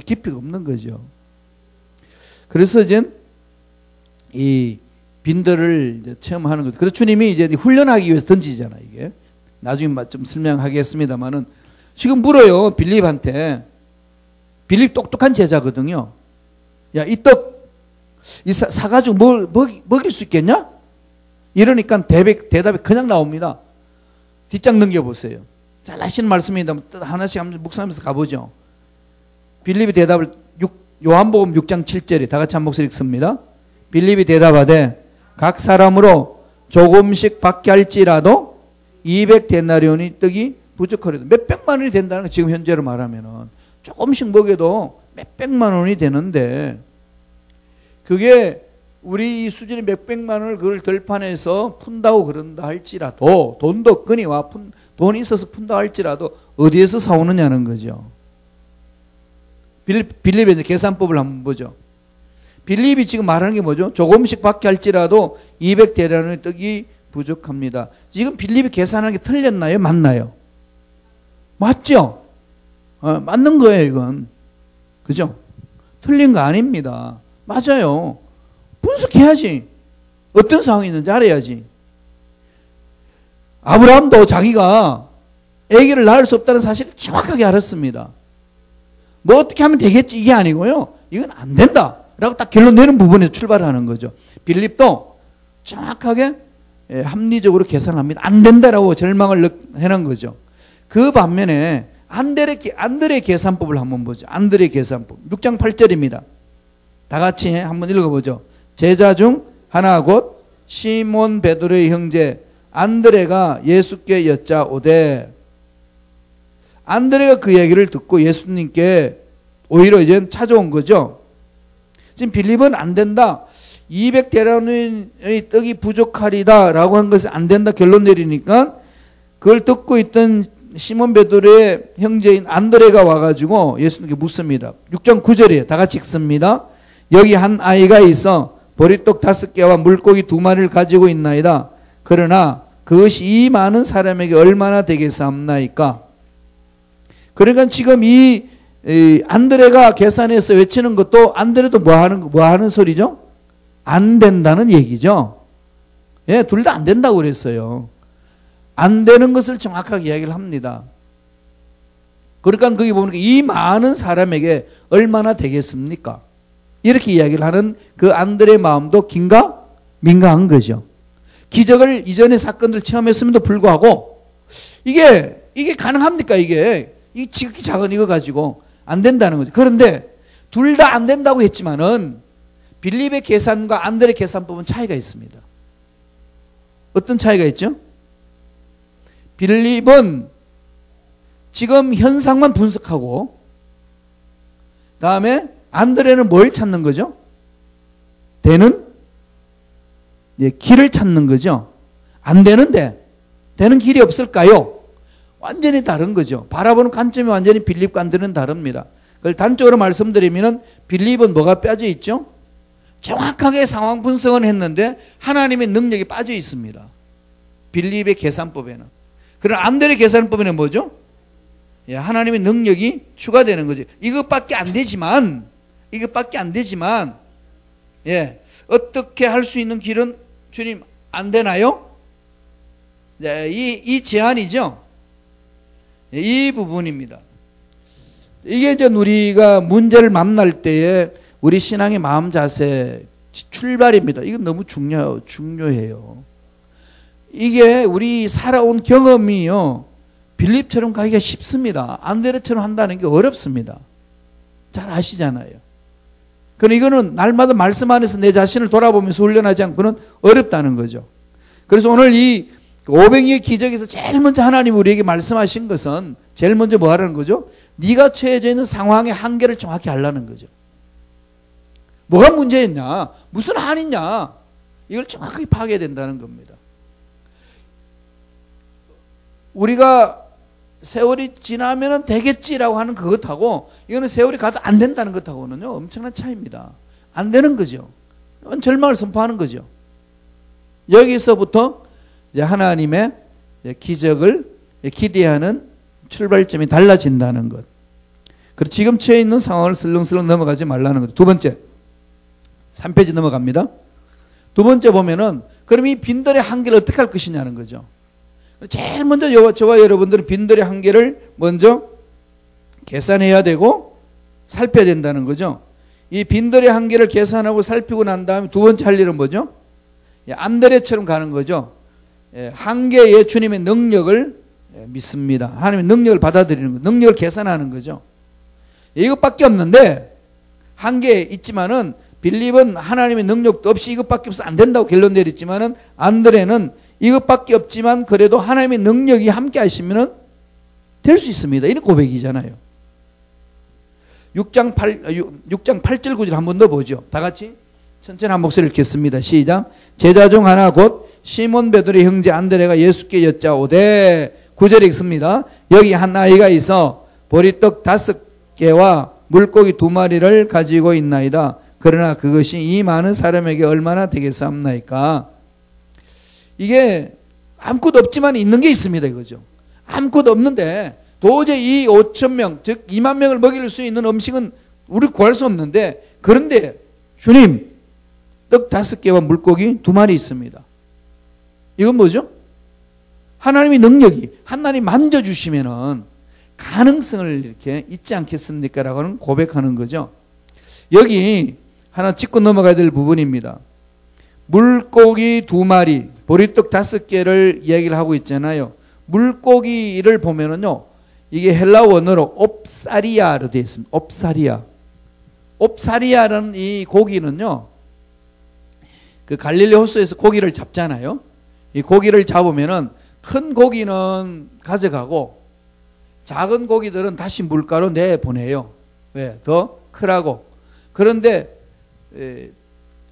Speaker 1: 깊이가 없는 거죠. 그래서 이제 이 빈들을 이제 체험하는 거죠. 그래서 주님이 이제 훈련하기 위해서 던지잖아요, 이게. 나중에 좀 설명하겠습니다만은 지금 물어요, 빌립한테. 빌립 똑똑한 제자거든요. 야, 이 떡, 사가지고 먹일 수 있겠냐? 이러니까 대답이 그냥 나옵니다. 뒷장 넘겨보세요. 잘 하시는 말씀입니다. 하나씩 한번 묵상하면서 가보죠. 빌립이 대답을 요한복음 6장 7절에 다 같이 한 목소리 읽습니다. 빌립이 대답하되 각 사람으로 조금씩 받게 할지라도 200데나리온이 떡이 부족하리다. 몇백만 원이 된다는 거 지금 현재로 말하면은 조금씩 먹여도 몇백만 원이 되는데 그게 우리 수준이 몇백만 원을 그걸 덜판해서 푼다고 그런다 할지라도 돈도 없거니와 돈이 있어서 푼다 할지라도 어디에서 사오느냐는 거죠. 빌립의 이제 계산법을 한번 보죠. 빌립이 지금 말하는 게 뭐죠? 조금씩 받게 할지라도 200데나리온의 떡이 부족합니다. 지금 빌립이 계산하는 게 틀렸나요? 맞나요? 맞죠? 맞는 거예요, 이건. 그죠? 틀린 거 아닙니다. 맞아요. 분석해야지. 어떤 상황이 있는지 알아야지. 아브라함도 자기가 아기를 낳을 수 없다는 사실을 정확하게 알았습니다. 뭐 어떻게 하면 되겠지 이게 아니고요. 이건 안 된다 라고 딱 결론 내는 부분에서 출발하는 거죠. 빌립도 정확하게 합리적으로 계산합니다. 안 된다라고 절망을 해놓은 거죠. 그 반면에 안드레의 계산법을 한번 보죠. 안드레의 계산법 6장 8절입니다. 다 같이 한번 읽어보죠. 제자 중 하나 곧 시몬 베드로의 형제 안드레가 예수께 여짜오되, 안드레가 그 얘기를 듣고 예수님께 오히려 이제 찾아온 거죠. 지금 빌립은 안 된다, 200데나리온의 떡이 부족하리다 라고 한 것이 안 된다 결론 내리니까 그걸 듣고 있던 시몬 베드로의 형제인 안드레가 와가지고 예수님께 묻습니다. 6장 9절이에요. 다 같이 읽습니다. 여기 한 아이가 있어 보리떡 5개와 물고기 2마리를 가지고 있나이다. 그러나 그것이 이 많은 사람에게 얼마나 되겠사옵나이까. 그러니까 지금 이 이 안드레가 계산해서 외치는 것도 안드레도 뭐 하는 소리죠? 안 된다는 얘기죠. 예, 둘 다 안 된다고 그랬어요. 안 되는 것을 정확하게 이야기를 합니다. 그러니까 거기 보니까 이 많은 사람에게 얼마나 되겠습니까? 이렇게 이야기를 하는 그 안드레의 마음도 민감한 거죠. 기적을 이전의 사건들 체험했음에도 불구하고 이게 가능합니까? 이게 지극히 작은 이거 가지고 안 된다는 거죠. 그런데 둘 다 안 된다고 했지만은 빌립의 계산과 안드레의 계산법은 차이가 있습니다. 어떤 차이가 있죠? 빌립은 지금 현상만 분석하고 다음에 안드레는 뭘 찾는 거죠? 되는 길을 찾는 거죠. 안 되는데 되는 길이 없을까요? 완전히 다른 거죠. 바라보는 관점이 완전히 빌립과 안드레는 다릅니다. 그걸 단적으로 말씀드리면 빌립은 뭐가 빠져 있죠? 정확하게 상황 분석은 했는데 하나님의 능력이 빠져 있습니다. 빌립의 계산법에는. 그러나 안드레의 계산법에는 뭐죠? 하나님의 능력이 추가되는 거죠. 이것밖에 안 되지만 어떻게 할 수 있는 길은 주님 안 되나요? 이 제안이죠. 이 부분입니다. 이게 이제 우리가 문제를 만날 때에 우리 신앙의 마음 자세 출발입니다. 이건 너무 중요해요. 이게 우리 살아온 경험이요. 빌립처럼 가기가 쉽습니다. 안드레처럼 한다는 게 어렵습니다. 잘 아시잖아요. 그럼 이거는 날마다 말씀 안에서 내 자신을 돌아보면서 훈련하지 않고는 어렵다는 거죠. 그래서 오늘 이 500의 기적에서 제일 먼저 하나님 우리에게 말씀하신 것은 제일 먼저 뭐 하라는 거죠? 네가 처해져 있는 상황의 한계를 정확히 알라는 거죠. 뭐가 문제였냐? 무슨 한이냐? 이걸 정확하게 파악해야 된다는 겁니다. 우리가 세월이 지나면 되겠지라고 하는 그것하고 이거는 세월이 가도 안 된다는 것하고는요 엄청난 차이입니다. 안 되는 거죠. 절망을 선포하는 거죠. 여기서부터 이제 하나님의 기적을 기대하는 출발점이 달라진다는 것. 그리고 지금 처해 있는 상황을 슬렁슬렁 넘어가지 말라는 거죠. 두 번째, 3페이지 넘어갑니다. 두 번째 보면은 그럼 이 빈들의 한계를 어떻게 할 것이냐는 거죠. 제일 먼저 저와 여러분들은 빈들의 한계를 먼저 계산해야 되고 살펴야 된다는 거죠. 이 빈들의 한계를 계산하고 살피고 난 다음에 두 번째 할 일은 뭐죠? 안드레처럼 가는 거죠. 한계에 주님의 능력을 믿습니다. 하나님의 능력을 받아들이는 거, 능력을 계산하는 거죠. 이것밖에 없는데 한계에 있지만은 빌립은 하나님의 능력도 없이 이것밖에 없어 안 된다고 결론 내렸지만은 안드레는 이것밖에 없지만 그래도 하나님의 능력이 함께 하시면은 될 수 있습니다. 이런 고백이잖아요. 6장 8절 9절 한 번 더 보죠. 다 같이 천천히 한 목소리 읽겠습니다. 시작. 제자 중 하나 곧 시몬 베드로의 형제 안드레가 예수께 여짜오되 9절 읽습니다. 여기 한 아이가 있어 보리떡 5개와 물고기 2마리를 가지고 있나이다. 그러나 그것이 이 많은 사람에게 얼마나 되겠사옵나이까. 이게 아무것도 없지만 있는 게 있습니다 이거죠. 아무것도 없는데 도저히 이 5,000명 즉 2만 명을 먹일 수 있는 음식은 우리 구할 수 없는데 그런데 주님 떡 5개와 물고기 2마리 있습니다. 이건 뭐죠? 하나님의 능력이 하나님 만져주시면은 가능성을 이렇게 잊지 않겠습니까? 라고는 고백하는 거죠. 여기 하나 짚고 넘어가야 될 부분입니다. 물고기 2마리, 보리떡 5개를 이야기를 하고 있잖아요. 물고기를 보면은요, 이게 헬라 원어로 옵사리아로 되어 있습니다. 옵사리아. 옵사리아라는 이 고기는요, 그 갈릴리 호수에서 고기를 잡잖아요. 이 고기를 잡으면은 큰 고기는 가져가고 작은 고기들은 다시 물가로 내보내요. 왜? 더 크라고. 그런데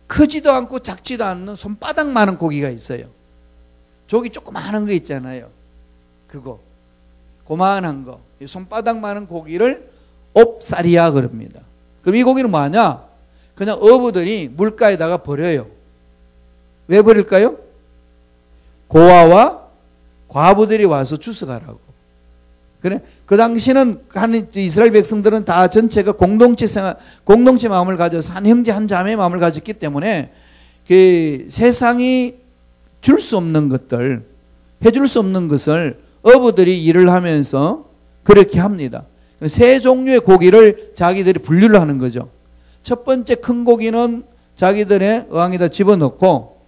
Speaker 1: 크지도 않고 작지도 않는 손바닥만한 고기가 있어요. 저기 조그마한 거 있잖아요. 그거. 고만한 거. 손바닥만한 고기를 옵사리아 그럽니다. 그럼 이 고기는 뭐하냐? 그냥 어부들이 물가에다가 버려요. 왜 버릴까요? 고아와 과부들이 와서 주워가라고. 그래? 그 당시는 이스라엘 백성들은 다 전체가 공동체 마음을 가져서 한 형제 한 자매의 마음을 가졌기 때문에 그 세상이 줄 수 없는 것들, 해줄 수 없는 것을 어부들이 일을 하면서 그렇게 합니다. 세 종류의 고기를 자기들이 분류를 하는 거죠. 첫 번째 큰 고기는 자기들의 어항에다 집어넣고,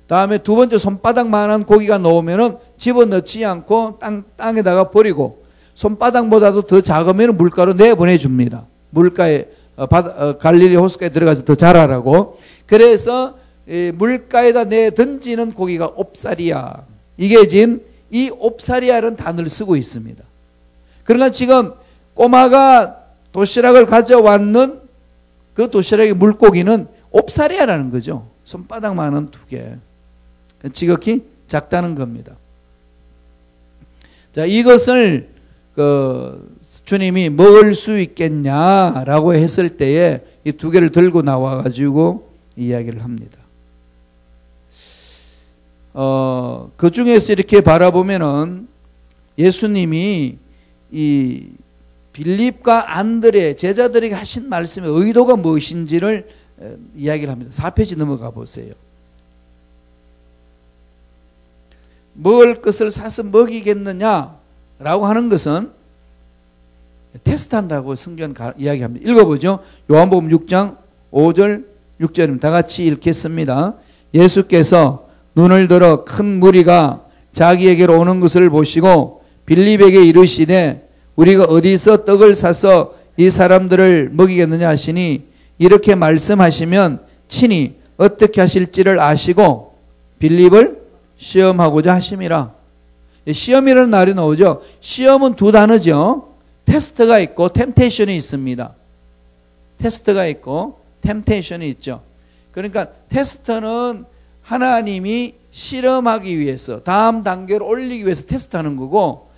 Speaker 1: 다음에 두 번째 손바닥만한 고기가 나오면은 집어넣지 않고 땅에다가 버리고, 손바닥보다도 더 작으면 물가로 내보내줍니다. 물가에 갈릴리 호수가에 들어가서 더 자라라고. 그래서 물가에다 내 던지는 고기가 옵사리아. 이게 지금 이 옵사리아라는 단어를 쓰고 있습니다. 그러니까 지금 꼬마가 도시락을 가져왔는 그 도시락의 물고기는 옵사리아라는 거죠. 손바닥만한 두 개. 지극히 작다는 겁니다. 자, 이것을 주님이 먹을 수 있겠냐라고 했을 때에 이 두 개를 들고 나와가지고 이야기를 합니다. 그 중에서 이렇게 바라보면은 예수님이 이 빌립과 안드레 제자들에게 하신 말씀의 의도가 무엇인지를 이야기를 합니다. 4페이지 넘어가 보세요. 먹을 것을 사서 먹이겠느냐라고 하는 것은 테스트한다고 성경은 이야기합니다. 읽어보죠. 요한복음 6장 5절 6절입니다. 다 같이 읽겠습니다. 예수께서 눈을 들어 큰 무리가 자기에게로 오는 것을 보시고 빌립에게 이르시되 우리가 어디서 떡을 사서 이 사람들을 먹이겠느냐 하시니 이렇게 말씀하시면 친히 어떻게 하실지를 아시고 빌립을 시험하고자 하심이라. 시험이라는 말이 나오죠. 시험은 두 단어죠. 테스트가 있고 템테이션이 있습니다. 테스트가 있고 템테이션이 있죠. 그러니까 테스트는 하나님이 실험하기 위해서 다음 단계로 올리기 위해서 테스트하는 거고,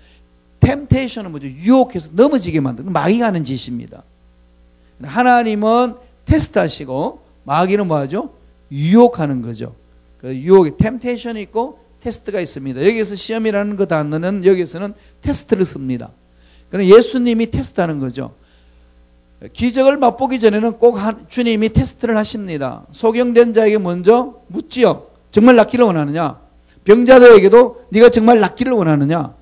Speaker 1: 템테이션은 뭐죠? 유혹해서 넘어지게 만드는 마귀가 하는 짓입니다. 하나님은 테스트하시고 마귀는 뭐하죠? 유혹하는 거죠. 그 유혹이 템테이션이 있고 테스트가 있습니다. 여기서 시험이라는 그 단어는 여기서는 테스트를 씁니다. 그럼 예수님이 테스트하는 거죠. 기적을 맛보기 전에는 꼭 주님이 테스트를 하십니다. 소경된 자에게 먼저 묻지요. 정말 낫기를 원하느냐? 병자들에게도 네가 정말 낫기를 원하느냐?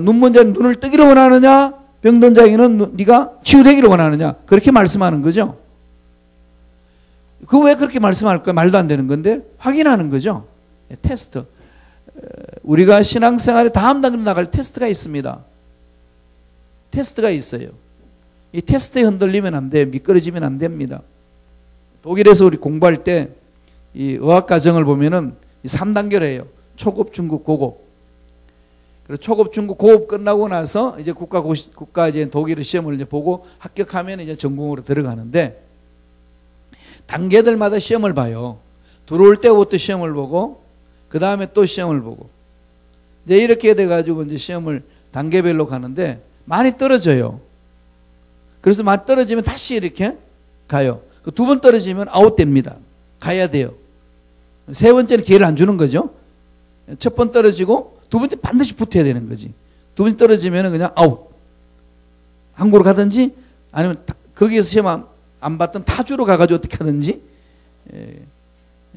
Speaker 1: 눈먼 자는 눈을 뜨기를 원하느냐? 병든 자에게는 네가 치유되기를 원하느냐? 그렇게 말씀하는 거죠. 그 왜 그렇게 말씀할까요? 말도 안 되는 건데 확인하는 거죠. 테스트. 우리가 신앙생활에 다음 단계로 나갈 테스트가 있습니다. 테스트가 있어요. 이 테스트에 흔들리면 안 돼요. 미끄러지면 안 됩니다. 독일에서 우리 공부할 때 이 의학과정을 보면은 3단계로 해요. 초급, 중급, 고급. 그래서 초급, 중급, 고급 끝나고 나서 이제 국가 이제 독일의 시험을 이제 보고 합격하면 이제 전공으로 들어가는데, 단계들마다 시험을 봐요. 들어올 때부터 시험을 보고, 그 다음에 또 시험을 보고. 이제 이렇게 돼가지고 이제 시험을 단계별로 가는데 많이 떨어져요. 그래서 많이 떨어지면 다시 이렇게 가요. 그 두 번 떨어지면 아웃됩니다. 가야 돼요. 세 번째는 기회를 안 주는 거죠. 첫 번 떨어지고 두 번째 반드시 붙어야 되는 거지. 두 번째 떨어지면 그냥 아웃. 한국으로 가든지 아니면 거기에서 시험 안 받던 타주로 가가지고 어떻게 하든지.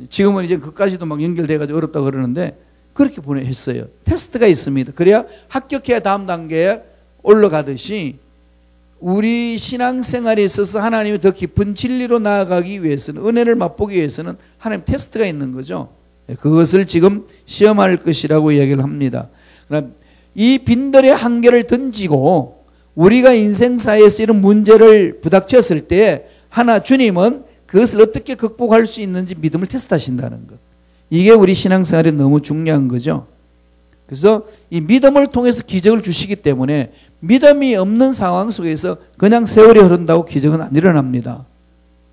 Speaker 1: 지금은 이제 그까지도 막 연결돼가지고 어렵다고 그러는데 그렇게 보냈어요. 테스트가 있습니다. 그래야 합격해야 다음 단계에 올라가듯이 우리 신앙생활에 있어서 하나님이 더 깊은 진리로 나아가기 위해서는, 은혜를 맛보기 위해서는 하나님 테스트가 있는 거죠. 그것을 지금 시험할 것이라고 이야기를 합니다. 이 빈들의 한계를 던지고 우리가 인생사에서 이런 문제를 부닥쳤을 때 주님은 그것을 어떻게 극복할 수 있는지 믿음을 테스트하신다는 것. 이게 우리 신앙생활에 너무 중요한 거죠. 그래서 이 믿음을 통해서 기적을 주시기 때문에 믿음이 없는 상황 속에서 그냥 세월이 흐른다고 기적은 안 일어납니다.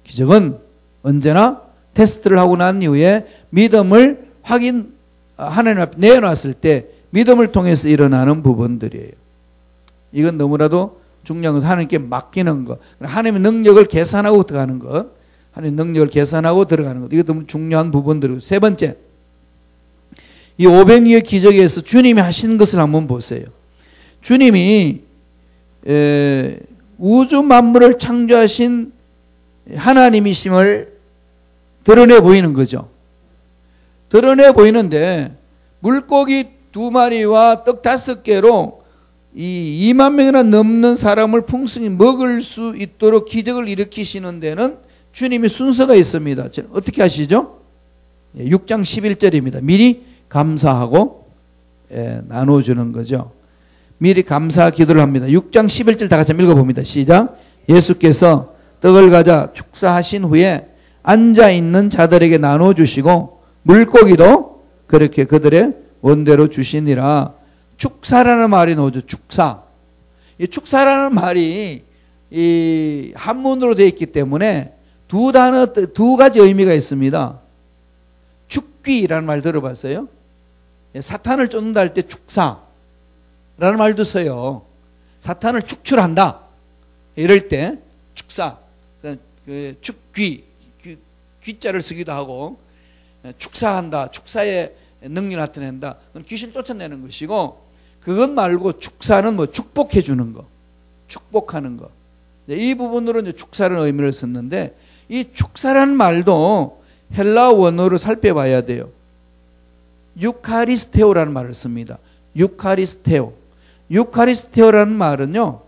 Speaker 1: 기적은 언제나 테스트를 하고 난 이후에 믿음을 하나님 앞에 내어놨을 때 믿음을 통해서 일어나는 부분들이에요. 이건 너무나도 중요한 것, 하나님께 맡기는 것, 하나님의 능력을 계산하고 들어가는 것, 하나님의 능력을 계산하고 들어가는 것, 이거 너무 중요한 부분들이고, 세 번째, 이 500리의 기적에서 주님이 하신 것을 한번 보세요. 주님이 우주 만물을 창조하신 하나님이심을 드러내 보이는 거죠. 드러내 보이는데 물고기 2마리와 떡 5개로 이 2만 명이나 넘는 사람을 풍성히 먹을 수 있도록 기적을 일으키시는 데는 주님이 순서가 있습니다. 어떻게 하시죠? 6장 11절입니다. 미리 감사하고 나눠주는 거죠. 미리 감사 기도를 합니다. 6장 11절 다 같이 읽어봅니다. 시작. 예수께서 떡을 가져 축사하신 후에 앉아있는 자들에게 나눠주시고 물고기도 그렇게 그들의 원대로 주시니라. 축사라는 말이 나오죠. 축사. 이 축사라는 말이 이 한문으로 되어 있기 때문에 두 가지 의미가 있습니다. 축귀라는 말 들어봤어요? 사탄을 쫓는다 할 때 축사라는 말도 써요. 사탄을 축출한다 이럴 때 축사, 그 축귀, 귀자를 쓰기도 하고 축사한다, 축사의 능력을 나타낸다. 그건 귀신 쫓아내는 것이고, 그것 말고 축사는 뭐 축복해 주는 거, 축복하는 거. 이 부분으로 이제 축사라는 의미를 썼는데, 이 축사라는 말도 헬라 원어로 살펴봐야 돼요. 유카리스테오라는 말을 씁니다. 유카리스테오. 유카리스테오라는 말은요,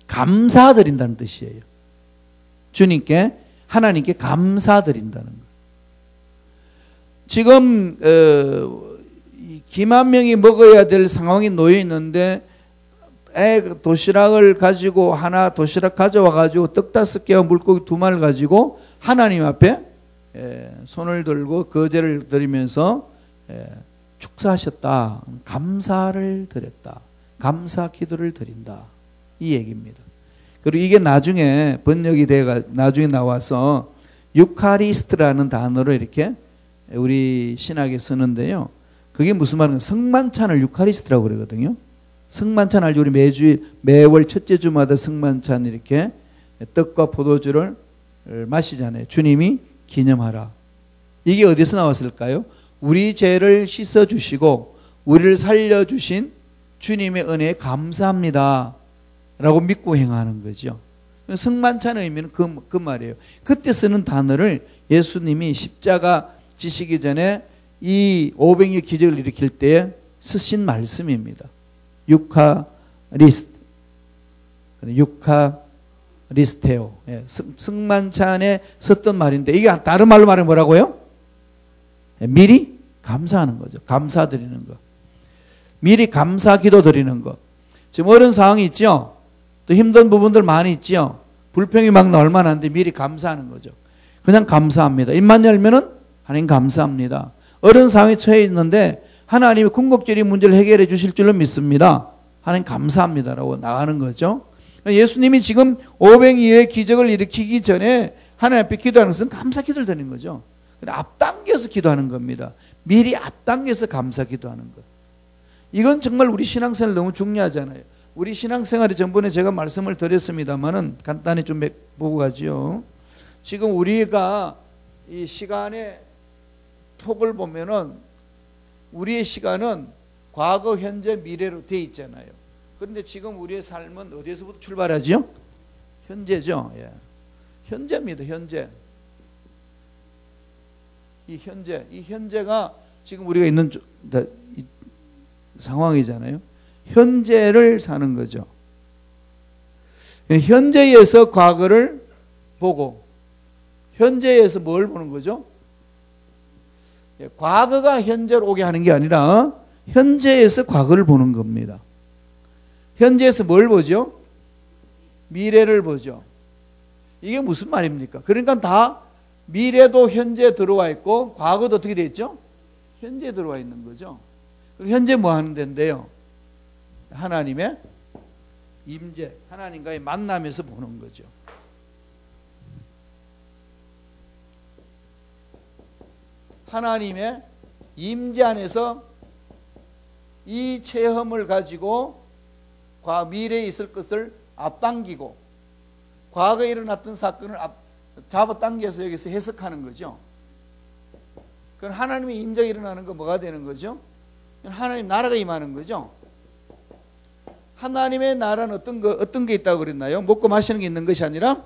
Speaker 1: 감사드린다는 뜻이에요. 주님께, 하나님께 감사드린다는 거. 지금 기만 명이 먹어야 될 상황이 놓여 있는데 도시락을 가지고 도시락 가져와 가지고 떡 5개와 물고기 2마리를 가지고 하나님 앞에 손을 들고 거제를 드리면서 축사하셨다. 감사를 드렸다. 감사 기도를 드린다. 이 얘기입니다. 그리고 이게 나중에 번역이 나중에 나와서 유카리스트라는 단어로 이렇게 우리 신학에 쓰는데요. 그게 무슨 말인가? 성만찬을 유카리스트라고 그러거든요. 성만찬 알죠? 우리 매월 첫째 주마다 성만찬 이렇게 떡과 포도주를 마시잖아요. 주님이 기념하라. 이게 어디서 나왔을까요? 우리 죄를 씻어주시고 우리를 살려주신 주님의 은혜에 감사합니다 라고 믿고 행하는 거죠. 성만찬의 의미는 그 말이에요. 그때 쓰는 단어를 예수님이 십자가 지시기 전에 이 500의 기적을 일으킬 때 쓰신 말씀입니다. 유카리스테오. 성만찬에 썼던 말인데, 이게 다른 말로 말하면 뭐라고요? 미리 감사하는 거죠. 감사드리는 거. 미리 감사 기도 드리는 거. 지금 어려운 상황이 있죠? 또 힘든 부분들 많이 있죠? 불평이 막 나올 만한데 미리 감사하는 거죠. 그냥 감사합니다. 입만 열면은 하나님 감사합니다. 어려운 상황에 처해 있는데 하나님이 궁극적인 문제를 해결해 주실 줄로 믿습니다. 하나님 감사합니다라고 나가는 거죠. 예수님이 지금 500의 기적을 일으키기 전에 하나님 앞에 기도하는 것은 감사 기도를 드리는 거죠. 앞당겨서 기도하는 겁니다. 미리 앞당겨서 감사 기도하는 것. 이건 정말 우리 신앙생활 너무 중요하잖아요. 우리 신앙생활이 전번에 제가 말씀을 드렸습니다만은 간단히 좀 보고 가지요. 지금 우리가 이 시간의 톡을 보면은 우리의 시간은 과거, 현재, 미래로 되어 있잖아요. 그런데 지금 우리의 삶은 어디에서부터 출발하죠? 현재죠. 예. 현재입니다. 현재. 이 현재가 지금 우리가 있는 이 상황이잖아요. 현재를 사는 거죠. 현재에서 과거를 보고 현재에서 뭘 보는 거죠? 과거가 현재로 오게 하는 게 아니라 현재에서 과거를 보는 겁니다. 현재에서 뭘 보죠? 미래를 보죠. 이게 무슨 말입니까? 그러니까 다 미래도 현재에 들어와 있고 과거도 어떻게 되어 있죠? 현재에 들어와 있는 거죠. 그럼 현재 뭐 하는 데인데요? 하나님의 임재, 하나님과의 만남에서 보는 거죠. 하나님의 임재 안에서 이 체험을 가지고 미래에 있을 것을 앞당기고 과거에 일어났던 사건을 잡아당겨서 여기서 해석하는 거죠. 그럼 하나님의 임재가 일어나는 거 뭐가 되는 거죠? 하나님 나라가 임하는 거죠. 하나님의 나라는 어떤 게 있다고 그랬나요? 먹고 마시는 게 있는 것이 아니라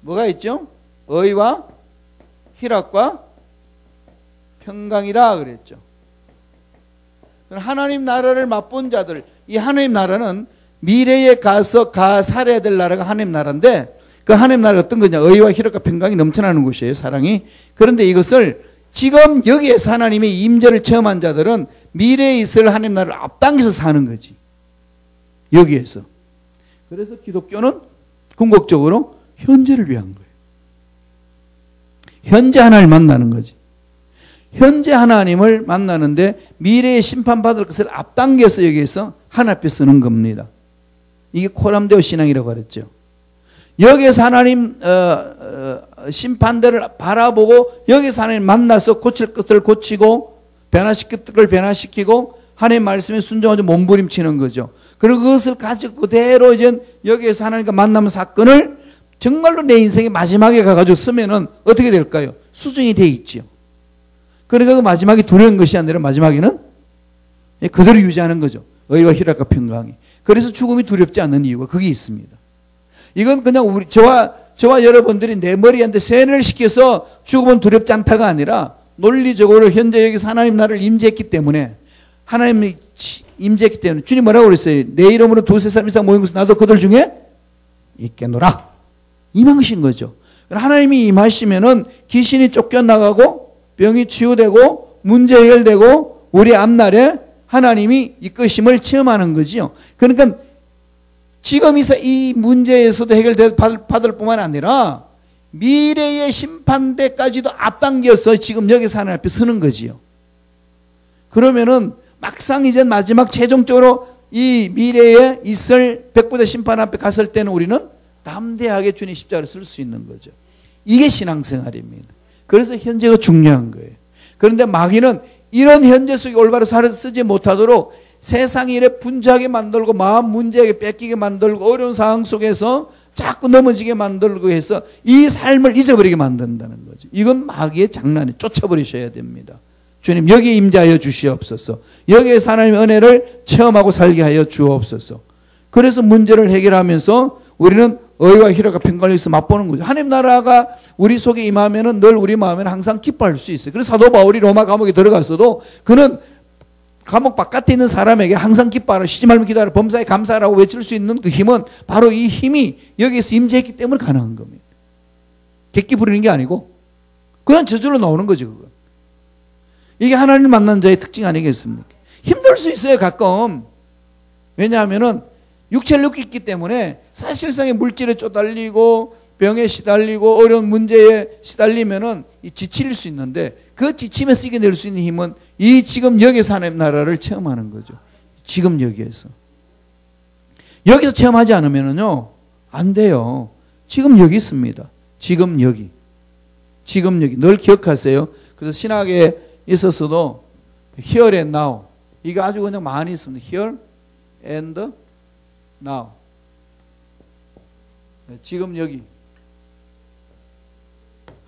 Speaker 1: 뭐가 있죠? 의와 희락과 평강이다 그랬죠. 하나님 나라를 맛본 자들, 이 하나님 나라는 미래에 가서 살아야 될 나라가 하나님 나라인데, 그 하나님 나라가 어떤 거냐? 의와 희락과 평강이 넘쳐나는 곳이에요, 사랑이. 그런데 이것을 지금 여기에서 하나님의 임재를 체험한 자들은 미래에 있을 하나님 나라를 앞당겨서 사는 거지, 여기에서. 그래서 기독교는 궁극적으로 현재를 위한 거예요. 현재 하나님을 만나는 거지. 현재 하나님을 만나는데 미래에 심판받을 것을 앞당겨서 여기에서 하나님 앞에 서는 겁니다. 이게 코람데오 신앙이라고 그랬죠. 여기에서 하나님 심판대를 바라보고 여기서 하나님 만나서 고칠 것들을 고치고 변화시킬 것들을 변화시키고 하나님 말씀에 순종하지 몸부림치는 거죠. 그리고 그것을 가지고 그대로 이제 여기에서 하나님과 만나는 사건을 정말로 내 인생의 마지막에 가가지고 쓰면은 어떻게 될까요? 수정이 돼 있죠. 그러니까 그 마지막이 두려운 것이 아니라 마지막에는 그대로 유지하는 거죠. 의와 희락과 평강이. 그래서 죽음이 두렵지 않는 이유가 거기 있습니다. 이건 그냥 저와 여러분들이 내 머리한테 세뇌를 시켜서 죽음은 두렵지 않다가 아니라 논리적으로 현재 여기서 하나님 나라를 임재했기 때문에, 하나님이 임재했기 때문에 주님 뭐라고 그랬어요? 내 이름으로 두세 사람 이상 모인 것은 나도 그들 중에 있겠노라. 임하신 거죠. 하나님이 임하시면은 귀신이 쫓겨나가고 병이 치유되고 문제 해결되고 우리 앞날에 하나님이 이끄심을 체험하는 거지요. 그러니까 지금 이 문제에서도 해결받을 뿐만 아니라 미래의 심판대까지도 앞당겨서 지금 여기서 하나님 앞에 서는 거지요. 그러면은 막상 이제 마지막 최종적으로 이 미래에 있을 백부대 심판 앞에 갔을 때는 우리는 담대하게 주님 십자가를 쓸 수 있는 거죠. 이게 신앙생활입니다. 그래서 현재가 중요한 거예요. 그런데 마귀는 이런 현재 속에 올바로 쓰지 못하도록 세상이 이래 분주하게 만들고 마음 문제하게 뺏기게 만들고 어려운 상황 속에서 자꾸 넘어지게 만들고 해서 이 삶을 잊어버리게 만든다는 거죠. 이건 마귀의 장난에 쫓아버리셔야 됩니다. 주님 여기에 임재하여 주시옵소서. 여기에서 하나님의 은혜를 체험하고 살게 하여 주옵소서. 그래서 문제를 해결하면서 우리는 의와 희락과 평강을 맛보는 거죠. 하나님 나라가 우리 속에 임하면은 늘 우리 마음에는 항상 기뻐할 수 있어요. 그래서 사도 바울이 로마 감옥에 들어갔어도 그는 감옥 바깥에 있는 사람에게 항상 기뻐하라, 쉬지 말며 기도하라, 범사에 감사하라고 외칠 수 있는 그 힘은 바로 이 힘이 여기에서 임재했기 때문에 가능한 겁니다. 객기 부리는 게 아니고 그냥 저절로 나오는 거죠. 그건. 이게 하나님을 만난 자의 특징 아니겠습니까? 힘들 수 있어요, 가끔. 왜냐하면은 육체를 놓고 있기 때문에 사실상의 물질에 쫓달리고 병에 시달리고 어려운 문제에 시달리면은 지칠 수 있는데 그 지침에서 이겨낼 수 있는 힘은 이 지금 여기서 하나님 나라를 체험하는 거죠. 지금 여기에서. 여기서 체험하지 않으면은요, 안 돼요. 지금 여기 있습니다. 지금 여기. 지금 여기. 늘 기억하세요. 그래서 신학에 있어서도 here and now. 이거 아주 그냥 많이 있습니다. here and now. 지금 여기.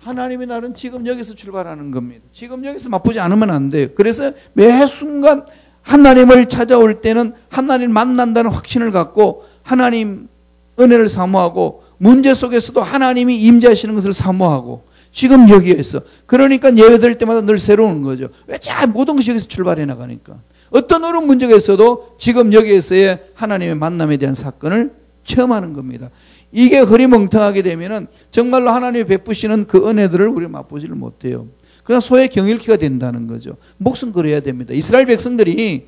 Speaker 1: 하나님의 날은 지금 여기서 출발하는 겁니다. 지금 여기서 맛보지 않으면 안 돼요. 그래서 매 순간 하나님을 찾아올 때는 하나님을 만난다는 확신을 갖고 하나님 은혜를 사모하고 문제 속에서도 하나님이 임재하시는 것을 사모하고 지금 여기에서. 그러니까 예배 드릴 때마다 늘 새로운 거죠. 왜 모든 것이 여기서 출발해 나가니까. 어떤 어려운 문제가 있어도 지금 여기에서의 하나님의 만남에 대한 사건을 체험하는 겁니다. 이게 흐리멍텅하게 되면은 정말로 하나님이 베푸시는 그 은혜들을 우리가 맛보지를 못해요. 그냥 소의 경일기가 된다는 거죠. 목숨 걸어야 됩니다. 이스라엘 백성들이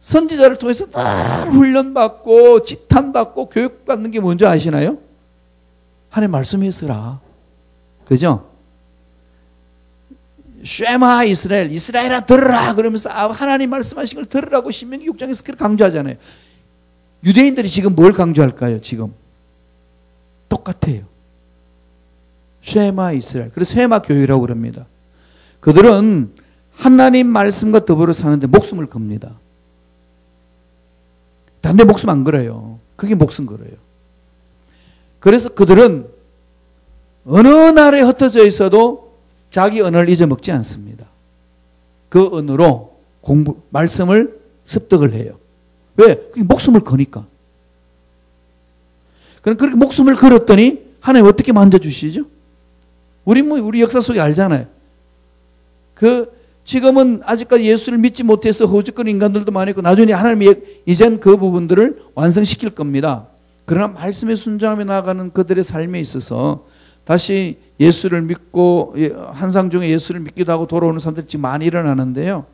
Speaker 1: 선지자를 통해서 늘 훈련받고 지탄받고 교육받는 게 뭔지 아시나요? 하나님 말씀에 서라. 그죠? 쉐마 이스라엘, 이스라엘아 들으라 그러면서 하나님 말씀하신 걸 들으라고 신명기 6장에서 그렇게 강조하잖아요. 유대인들이 지금 뭘 강조할까요? 지금 똑같아요. 쉐마 이스라엘. 그래서 쉐마 교회라고 그럽니다. 그들은 하나님 말씀과 더불어 사는데 목숨을 겁니다. 다른 데 목숨 안 걸어요. 그게 목숨 걸어요. 그래서 그들은 어느 나라에 흩어져 있어도 자기 언어를 잊어먹지 않습니다. 그 언어로 말씀을 습득을 해요. 왜? 그게 목숨을 거니까. 그럼 그렇게 목숨을 걸었더니 하나님 어떻게 만져주시죠? 우리 역사 속에 알잖아요. 지금은 아직까지 예수를 믿지 못해서 허우적거리는 인간들도 많고 나중에 하나님이 이젠 그 부분들을 완성시킬 겁니다. 그러나 말씀에 순종하며 나아가는 그들의 삶에 있어서 다시 예수를 믿고 환상 중에 예수를 믿기도 하고 돌아오는 사람들이 지금 많이 일어나는데요.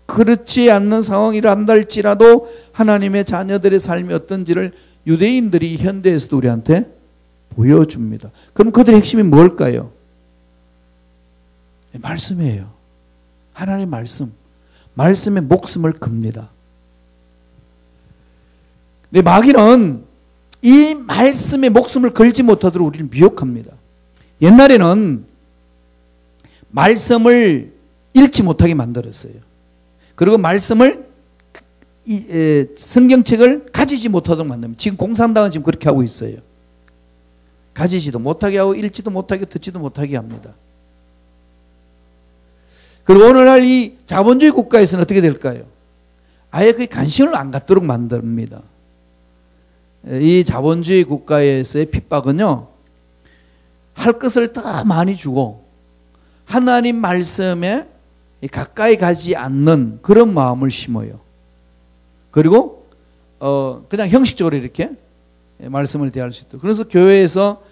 Speaker 1: 그렇지 않는 상황이라 한달지라도 하나님의 자녀들의 삶이 어떤지를 유대인들이 현대에서도 우리한테 보여줍니다. 그럼 그들의 핵심이 뭘까요? 말씀이에요. 하나님의 말씀. 말씀에 목숨을 겁니다. 근데 마귀는 이 말씀에 목숨을 걸지 못하도록 우리를 미혹합니다. 옛날에는 말씀을 읽지 못하게 만들었어요. 그리고 말씀을 성경책을 가지지 못하도록 만듭니다. 지금 공산당은 지금 그렇게 하고 있어요. 가지지도 못하게 하고 읽지도 못하게 듣지도 못하게 합니다. 그리고 오늘날 이 자본주의 국가에서는 어떻게 될까요? 아예 그 관심을 안 갖도록 만듭니다. 이 자본주의 국가에서의 핍박은요, 할 것을 더 많이 주고 하나님 말씀에 가까이 가지 않는 그런 마음을 심어요. 그리고 그냥 형식적으로 이렇게 말씀을 대할 수 있도록. 그래서 교회에서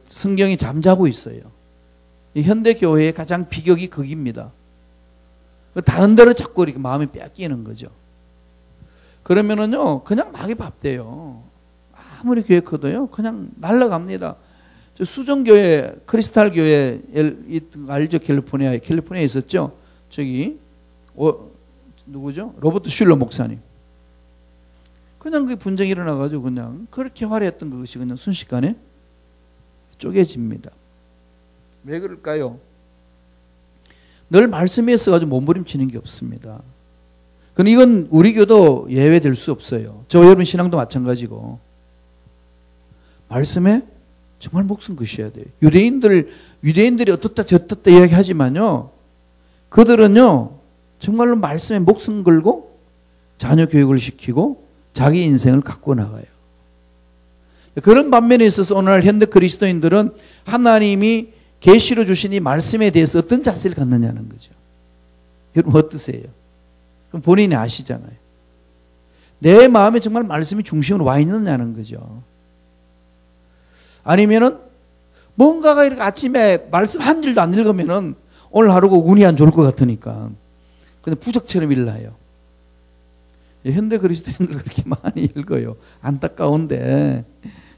Speaker 1: 성경이 잠자고 있어요. 이 현대 교회의 가장 비극이 거기입니다. 다른 데로 자꾸 이렇게 마음이 뺏기는 거죠. 그러면은요, 그냥 막이 밥돼요. 아무리 교회 커도요, 그냥 날아갑니다. 저 수정교회, 크리스탈 교회 알죠? 캘리포니아에 있었죠. 저기 누구죠? 로버트 슐러 목사님. 그냥 그 분쟁이 일어나가지고 그냥 그렇게 화려했던 그것이 그냥 순식간에 쪼개집니다. 왜 그럴까요? 늘 말씀에 있어가지고 몸부림치는 게 없습니다. 그럼 이건 우리 교도 예외될 수 없어요. 저 여러분 신앙도 마찬가지고 말씀에 정말 목숨 거셔야 돼요. 유대인들이 어떻다 저떻다 이야기하지만요, 그들은요 정말로 말씀에 목숨 걸고 자녀 교육을 시키고 자기 인생을 갖고 나가요. 그런 반면에 있어서 오늘 현대 그리스도인들은 하나님이 계시로 주신 이 말씀에 대해서 어떤 자세를 갖느냐는 거죠. 여러분 어떠세요? 그럼 본인이 아시잖아요. 내 마음에 정말 말씀이 중심으로 와 있느냐는 거죠. 아니면은 뭔가가 이렇게 아침에 말씀 한 줄도 안 읽으면은 오늘 하루가 운이 안 좋을 것 같으니까 근데 부적처럼 일나요. 현대 그리스도인들 그렇게 많이 읽어요. 안타까운데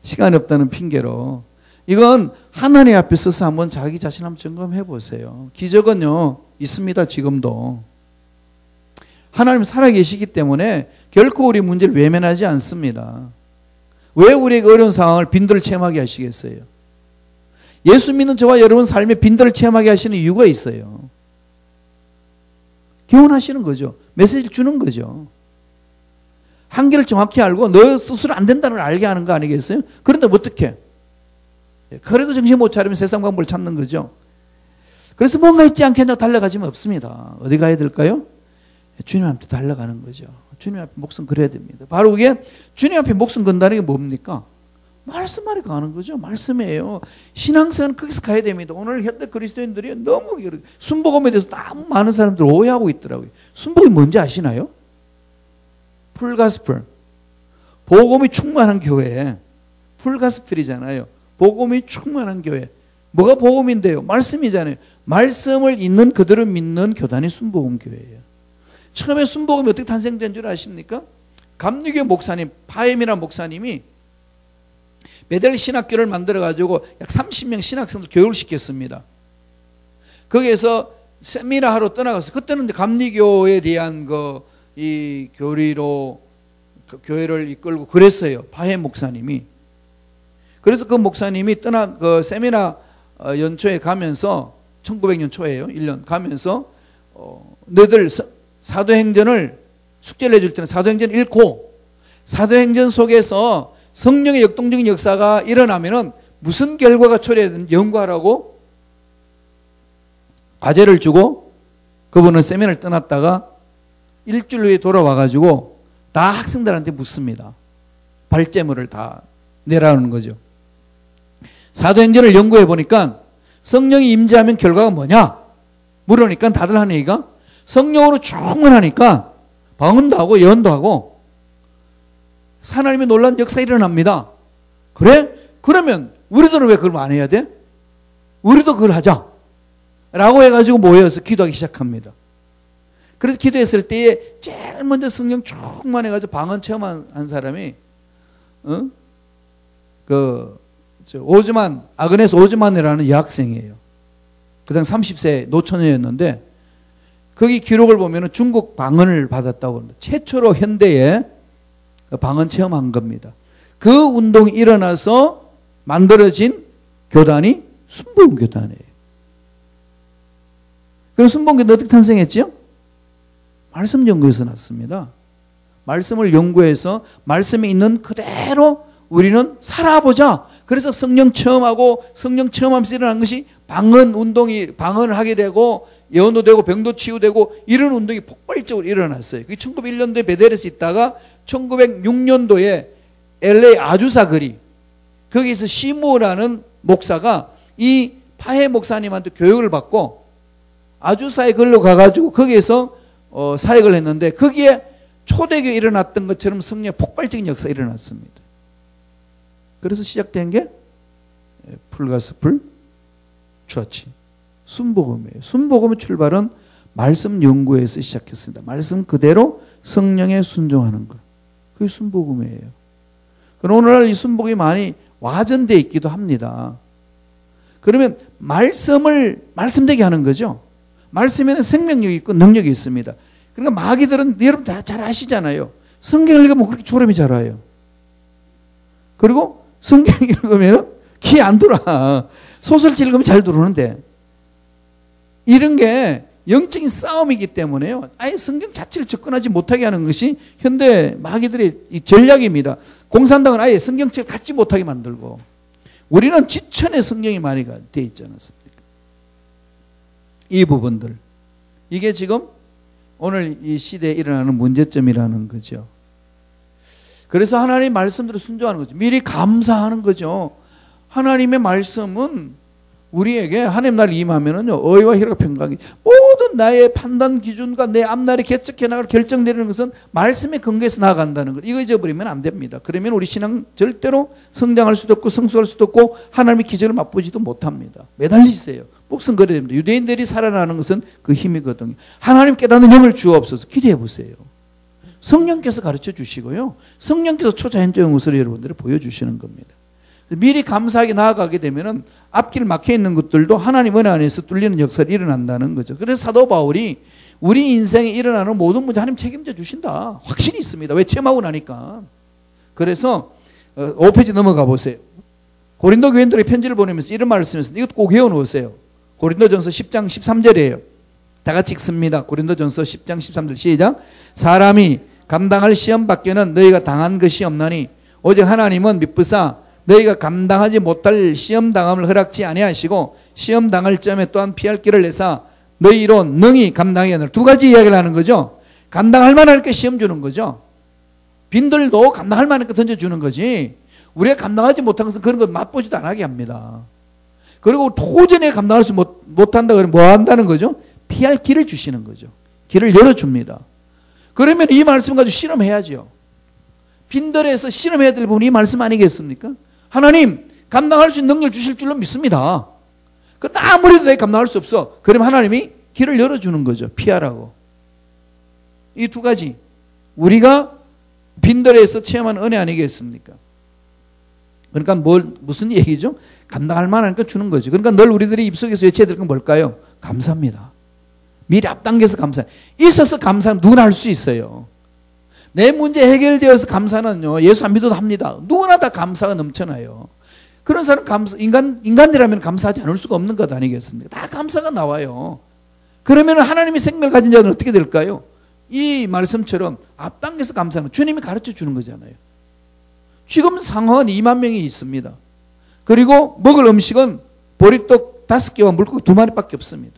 Speaker 1: 시간이 없다는 핑계로. 이건 하나님 앞에 서서 한번 자기 자신 한번 점검해 보세요. 기적은요 있습니다. 지금도 하나님 살아계시기 때문에 결코 우리 문제를 외면하지 않습니다. 왜 우리에게 어려운 상황을 빈들을 체험하게 하시겠어요? 예수 믿는 저와 여러분 삶에 빈들을 체험하게 하시는 이유가 있어요. 교훈하시는 거죠. 메시지를 주는 거죠. 한계를 정확히 알고 너 스스로 안 된다는 걸 알게 하는 거 아니겠어요? 그런데 어떻게? 그래도 정신 못 차리면 세상 방법을 찾는 거죠. 그래서 뭔가 있지 않겠냐 달려가지면 없습니다. 어디 가야 될까요? 주님 앞에 달려가는 거죠. 주님 앞에 목숨 걸어야 됩니다. 바로 그게 주님 앞에 목숨 건다는 게 뭡니까? 말씀 안에 가는 거죠. 말씀이에요. 신앙생활은 거기서 가야 됩니다. 오늘 현대 그리스도인들이 너무 순복음에 대해서 너무 많은 사람들 오해하고 있더라고요. 순복음이 뭔지 아시나요? 풀가스펠. 복음이 충만한 교회. 풀가스펠이잖아요. 복음이 충만한 교회. 뭐가 복음인데요? 말씀이잖아요. 말씀을 있는 그대로 믿는 교단이 순복음 교회예요. 처음에 순복음이 어떻게 탄생된 줄 아십니까? 감리교 목사님, 파엠이라는 목사님이 베델 신학교를 만들어가지고 약 30명 신학생들 교육을 시켰습니다. 거기에서 세미나 하러 떠나가서 그때는 감리교에 대한 이 교리로 교회를 이끌고 그랬어요. 파엠 목사님이. 그래서 그 목사님이 그 세미나 연초에 가면서 1900년 초에요. 1년 가면서 너희들 사도행전을 숙제를 해줄 때는 사도행전을 읽고 사도행전 속에서 성령의 역동적인 역사가 일어나면은 무슨 결과가 초래되는지 연구하라고 과제를 주고 그분은 세미나를 떠났다가 일주일 후에 돌아와가지고 다 학생들한테 묻습니다. 발제물을 다 내라는 거죠. 사도행전을 연구해 보니까 성령이 임재하면 결과가 뭐냐? 물으니까 다들 하는 얘기가 성령으로 충만하니까 방언도 하고 예언도 하고 하나님의 놀라운 역사가 일어납니다. 그래? 그러면 우리들은 왜 그걸 안 해야 돼? 우리도 그걸 하자. 라고 해가지고 모여서 기도하기 시작합니다. 그래서 기도했을 때에 제일 먼저 성령 충만해가지고 방언 체험한 사람이 아그네스 오즈만이라는 여학생이에요. 그 당시 30세 노처녀였는데 거기 기록을 보면 중국 방언을 받았다고 합니다. 최초로 현대에 방언 체험한 겁니다. 그 운동이 일어나서 만들어진 교단이 순복음교단이에요. 그럼 순복음교단 어떻게 탄생했죠? 말씀 연구에서 났습니다. 말씀을 연구해서 말씀에 있는 그대로 우리는 살아보자. 그래서 성령 체험하고 성령 체험하면서 일어난 것이 방언 운동이 방언을 하게 되고 예언도 되고 병도 치유되고 이런 운동이 폭발적으로 일어났어요. 그게 1901년도에 베델에서 있다가 1906년도에 LA 아주사 거리 거기서 시무라는 목사가 이 파해 목사님한테 교육을 받고 아주사에 걸로 가가지고 거기에서 사역을 했는데 거기에 초대교회 일어났던 것처럼 성령의 폭발적인 역사가 일어났습니다. 그래서 시작된 게 풀가스풀 처치 순복음이에요. 순복음의 출발은 말씀 연구에서 시작했습니다. 말씀 그대로 성령에 순종하는 것. 그게 순복음이에요. 그럼 오늘날 이 순복음이 많이 와전되어 있기도 합니다. 그러면 말씀되게 하는 거죠. 말씀에는 생명력이 있고 능력이 있습니다. 그러니까 마귀들은 여러분 다 잘 아시잖아요. 성경을 읽으면 그렇게 졸음이 잘 와요. 그리고 성경 읽으면 귀 안 들어와. 소설책 읽으면 잘 들어오는데 이런 게 영적인 싸움이기 때문에요. 아예 성경 자체를 접근하지 못하게 하는 것이 현대 마귀들의 이 전략입니다. 공산당은 아예 성경책을 갖지 못하게 만들고 우리는 지천에 성경이 많이 되어 있지 않았습니까? 이 부분들 이게 지금 오늘 이 시대에 일어나는 문제점이라는 거죠. 그래서 하나님의 말씀대로 순종하는 거죠. 미리 감사하는 거죠. 하나님의 말씀은 우리에게 하나님 나라를 임하면은요, 의와 희락과 평강이 모든 나의 판단 기준과 내 앞날에 개척해 나갈 결정 내리는 것은 말씀의 근거에서 나아간다는 것. 이거 잊어버리면 안 됩니다. 그러면 우리 신앙 절대로 성장할 수도 없고 성숙할 수도 없고 하나님의 기적을 맛보지도 못합니다. 매달리세요. 목숨 걸어야 됩니다. 유대인들이 살아나는 것은 그 힘이거든요. 하나님 깨닫는 영을 주옵소서. 기도해 보세요. 성령께서 가르쳐 주시고요. 성령께서 초자연적인 것으로 여러분들을 보여주시는 겁니다. 미리 감사하게 나아가게 되면은 앞길 막혀 있는 것들도 하나님 은혜 안에서 뚫리는 역사가 일어난다는 거죠. 그래서 사도 바울이 우리 인생에 일어나는 모든 문제 하나님 책임져 주신다. 확신이 있습니다. 왜 체험하고 나니까. 그래서 5페이지 넘어가 보세요. 고린도 교인들에게 편지를 보내면서 이런 말을 쓰면서 이것도 꼭 외워놓으세요. 고린도전서 10장 13절이에요. 다 같이 읽습니다. 고린도전서 10장 13절 시작. 사람이 감당할 시험 밖에는 너희가 당한 것이 없나니 오직 하나님은 미쁘사 너희가 감당하지 못할 시험 당함을 허락지 아니하시고 시험 당할 점에 또한 피할 길을 내사 너희로 능히 감당하게 하느라. 두 가지 이야기를 하는 거죠. 감당할 만하니까 시험 주는 거죠. 빈들도 감당할 만하니까 던져주는 거지. 우리가 감당하지 못한 것은 그런 거 맛보지도 안 하게 합니다. 그리고 도전에 감당할 수 못한다 그러면 뭐 한다는 거죠? 피할 길을 주시는 거죠. 길을 열어줍니다. 그러면 이 말씀 가지고 실험해야죠. 빈들에서 실험해야 될 부분이 이 말씀 아니겠습니까? 하나님 감당할 수 있는 능력을 주실 줄로 믿습니다. 그러나 아무래도 내가 감당할 수 없어. 그러면 하나님이 길을 열어주는 거죠. 피하라고. 이 두 가지 우리가 빈들에서 체험한 은혜 아니겠습니까? 그러니까 무슨 얘기죠? 감당할 만하니까 주는 거죠. 그러니까 늘 우리들이 입속에서 외쳐야 될 건 뭘까요? 감사합니다. 미리 앞당겨서 감사. 있어서 감사는 누구나 할 수 있어요. 내 문제 해결되어서 감사는요, 예수 안 믿어도 합니다. 누구나 다 감사가 넘쳐나요. 그런 사람 인간이라면 감사하지 않을 수가 없는 것 아니겠습니까? 다 감사가 나와요. 그러면 하나님이 생명을 가진 자는 어떻게 될까요? 이 말씀처럼 앞당겨서 감사하는 주님이 가르쳐 주는 거잖아요. 지금 상원 2만 명이 있습니다. 그리고 먹을 음식은 보리떡 5개와 물고기 2마리밖에 없습니다.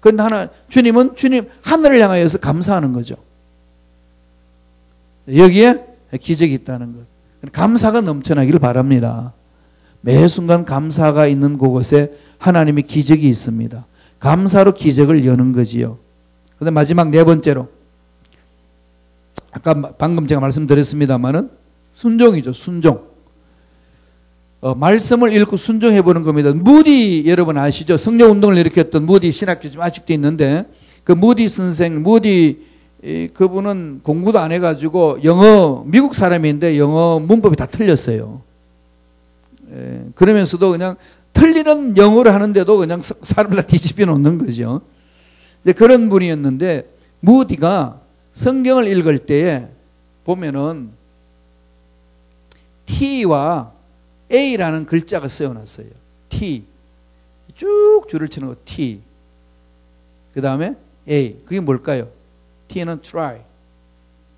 Speaker 1: 그런데 주님은 하늘을 향하여서 감사하는 거죠. 여기에 기적이 있다는 것. 감사가 넘쳐나기를 바랍니다. 매 순간 감사가 있는 그곳에 하나님의 기적이 있습니다. 감사로 기적을 여는 거지요. 그런데 마지막 네 번째로, 아까 방금 제가 말씀드렸습니다마는 순종이죠. 순종. 말씀을 읽고 순종해 보는 겁니다. 무디 여러분 아시죠? 성령 운동을 일으켰던 무디 신학교 지금 아직도 있는데, 그 무디 선생, 무디 그분은 공부도 안 해가지고 영어, 미국 사람인데 영어 문법이 다 틀렸어요. 그러면서도 그냥 틀리는 영어를 하는데도 그냥 사람을 다 뒤집어 놓는 거죠. 이제 그런 분이었는데, 무디가 성경을 읽을 때에 보면은 T와 A라는 글자가 쓰여놨어요. T. 쭉 줄을 치는 거 T. 그 다음에 A. 그게 뭘까요? T는 try.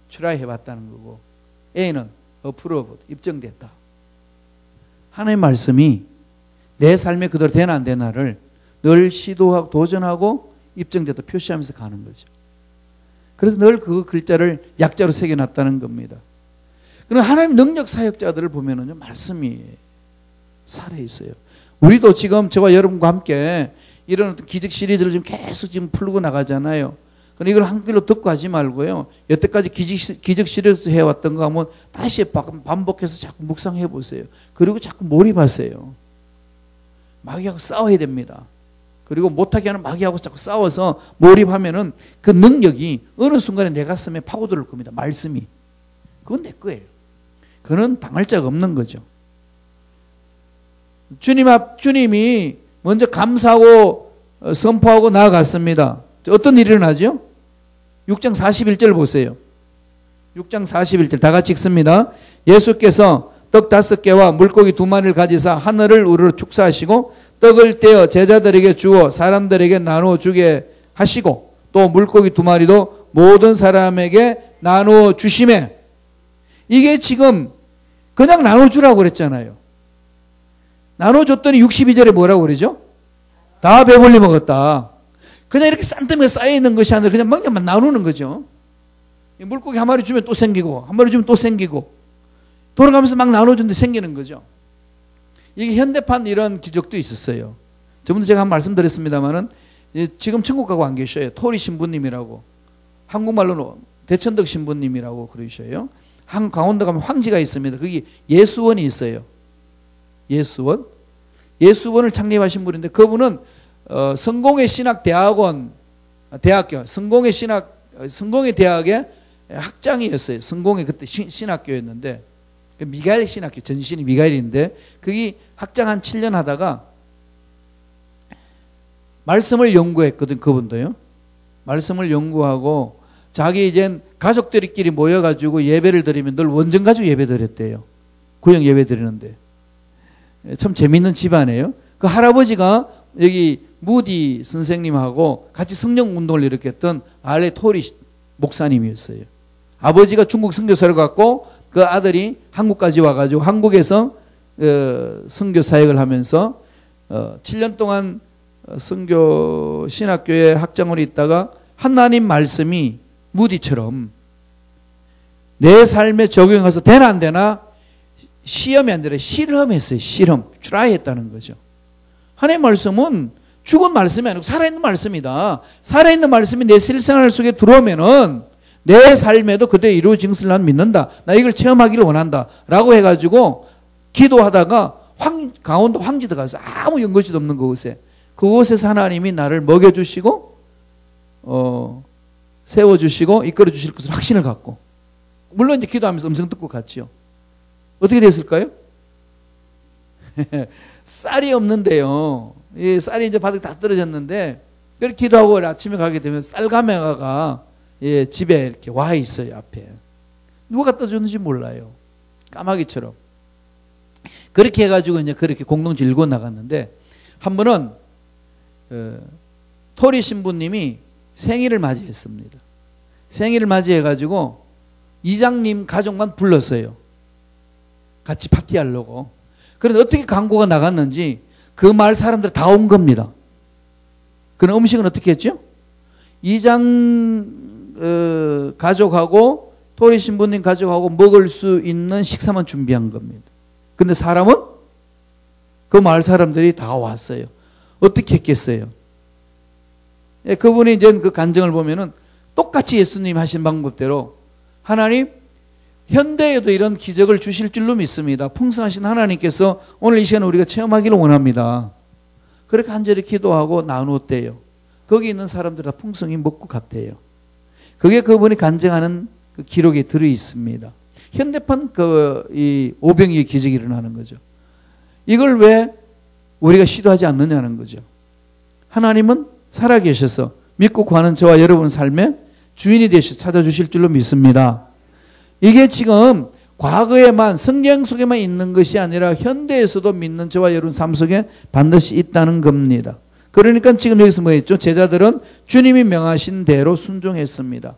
Speaker 1: try 해봤다는 거고, A는 approved. 입증됐다. 하나님의 말씀이 내 삶에 그대로 되나 안 되나를 늘 시도하고 도전하고 입증됐다 표시하면서 가는 거죠. 그래서 늘 그 글자를 약자로 새겨놨다는 겁니다. 그럼 하나님 능력 사역자들을 보면은요, 말씀이 살아있어요. 우리도 지금 저와 여러분과 함께 이런 기적 시리즈를 지금 계속 지금 풀고 나가잖아요. 그럼 이걸 한 길로 듣고 하지 말고요, 여태까지 기적 시리즈 해왔던 거 하면 다시 반복해서 자꾸 묵상해 보세요. 그리고 자꾸 몰입하세요. 마귀하고 싸워야 됩니다. 그리고 못하게 하는 마귀하고 자꾸 싸워서 몰입하면은 그 능력이 어느 순간에 내 가슴에 파고들 겁니다. 말씀이. 그건 내 거예요. 그는 당할 자가 없는 거죠. 주님이 먼저 감사하고 선포하고 나아갔습니다. 어떤 일이 일어나죠? 6장 41절 보세요. 6장 41절 다 같이 읽습니다. 예수께서 떡 5개와 물고기 2마리를 가지사 하늘을 우러러 축사하시고 떡을 떼어 제자들에게 주어 사람들에게 나누어 주게 하시고, 또 물고기 2마리도 모든 사람에게 나누어 주시매. 이게 지금 그냥 나눠주라고 그랬잖아요. 나눠줬더니 62절에 뭐라고 그러죠? 다 배불리 먹었다. 그냥 이렇게 싼더미에 쌓여있는 것이 아니라 그냥 먹냐만 나누는 거죠. 물고기 한 마리 주면 또 생기고, 한 마리 주면 또 생기고, 돌아가면서 막 나눠주는데 생기는 거죠. 이게 현대판 이런 기적도 있었어요. 저번에 제가 한 말씀드렸습니다만은, 지금 천국 가고 안 계셔요. 토리 신부님이라고. 한국말로는 대천덕 신부님이라고 그러셔요. 강원도 가면 황지가 있습니다. 거기 예수원이 있어요. 예수원. 예수원을 창립하신 분인데, 그분은 성공회 신학대학원, 대학교, 성공회 대학의 학장이었어요. 성공회 그때 신학교였는데, 미가엘 신학교, 전신이 미가엘인데, 거기 학장 한 7년 하다가 말씀을 연구했거든, 그분도요. 말씀을 연구하고 자기 이젠 가족들끼리 모여가지고 예배를 드리면 늘 원정 가지고 예배 드렸대요. 구역 예배 드리는데. 참 재밌는 집안이에요. 그 할아버지가 여기 무디 선생님하고 같이 성령 운동을 일으켰던 알레 토리 목사님이었어요. 아버지가 중국 선교사를 갖고 그 아들이 한국까지 와가지고 한국에서 선교 사역을 하면서 7년 동안 선교 신학교에 학장으로 있다가 하나님 말씀이 무디처럼 내 삶에 적용해서 되나 안 되나 시험이 아니라 실험했어요. 실험. 트라이 했다는 거죠. 하나님 말씀은 죽은 말씀이 아니고 살아있는 말씀이다. 살아있는 말씀이 내 실생활 속에 들어오면은 내 삶에도 그대로 이루어진 것을 난 믿는다. 나 이걸 체험하기를 원한다. 라고 해가지고 기도하다가 강원도 황지도 가서 아무 연고지도 없는 그곳에서 하나님이 나를 먹여주시고 세워주시고 이끌어주실 것을 확신을 갖고, 물론 이제 기도하면서 음성 듣고 갔죠. 어떻게 됐을까요? 쌀이 없는데요. 이 쌀이 이제 바닥에 다 떨어졌는데, 그렇게 기도하고 아침에 가게 되면 쌀가메가가 집에 이렇게 와 있어요, 앞에. 누가 갖다 줬는지 몰라요. 까마귀처럼. 그렇게 해가지고 이제 그렇게 공동체 일고 나갔는데, 한 번은 토리 신부님이 생일을 맞이했습니다. 생일을 맞이해가지고 이장님 가족만 불렀어요. 같이 파티하려고. 그런데 어떻게 광고가 나갔는지 그 마을 사람들 다 온 겁니다. 그런 음식은 어떻게 했죠? 이장 가족하고 토리 신부님 가져가고 먹을 수 있는 식사만 준비한 겁니다. 근데 사람은 그 마을 사람들이 다 왔어요. 어떻게 했겠어요? 예, 그분이 이제 그 간증을 보면은 똑같이 예수님 하신 방법대로 하나님 현대에도 이런 기적을 주실 줄로 믿습니다. 풍성하신 하나님께서 오늘 이 시간에 우리가 체험하기를 원합니다. 그렇게 간절히 기도하고 나누었대요. 거기 있는 사람들 다 풍성히 먹고 갔대요. 그게 그분이 간증하는 그 기록에 들어 있습니다. 현대판 이 오병이의 기적이 일어나는 거죠. 이걸 왜 우리가 시도하지 않느냐는 거죠. 하나님은 살아계셔서 믿고 구하는 저와 여러분 삶의 주인이 되셔서 찾아주실 줄로 믿습니다. 이게 지금 과거에만 성경 속에만 있는 것이 아니라 현대에서도 믿는 저와 여러분 삶 속에 반드시 있다는 겁니다. 그러니까 지금 여기서 뭐 했죠? 제자들은 주님이 명하신 대로 순종했습니다.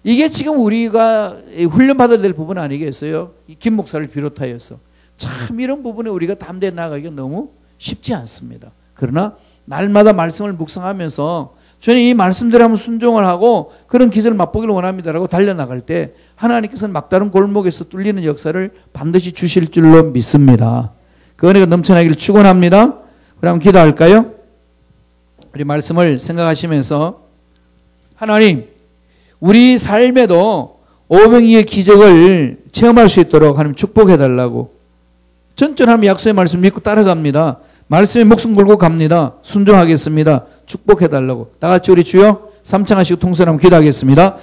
Speaker 1: 이게 지금 우리가 훈련받아야 될 부분 아니겠어요? 김 목사를 비롯하여서. 참 이런 부분에 우리가 담대히 나가기가 너무 쉽지 않습니다. 그러나 날마다 말씀을 묵상하면서 주님 이 말씀대로 한번 순종을 하고 그런 기적을 맛보기를 원합니다라고 달려나갈 때 하나님께서는 막다른 골목에서 뚫리는 역사를 반드시 주실 줄로 믿습니다. 그 은혜가 넘쳐나기를 축원합니다. 우리 한번 기도할까요? 우리 말씀을 생각하시면서 하나님 우리 삶에도 오병이의 기적을 체험할 수 있도록 하나님 축복해달라고 전전하면 약속의 말씀 믿고 따라갑니다. 말씀에 목숨 걸고 갑니다. 순종하겠습니다. 축복해달라고 다 같이 우리 주여 삼창하시고 통솔하면 기도하겠습니다.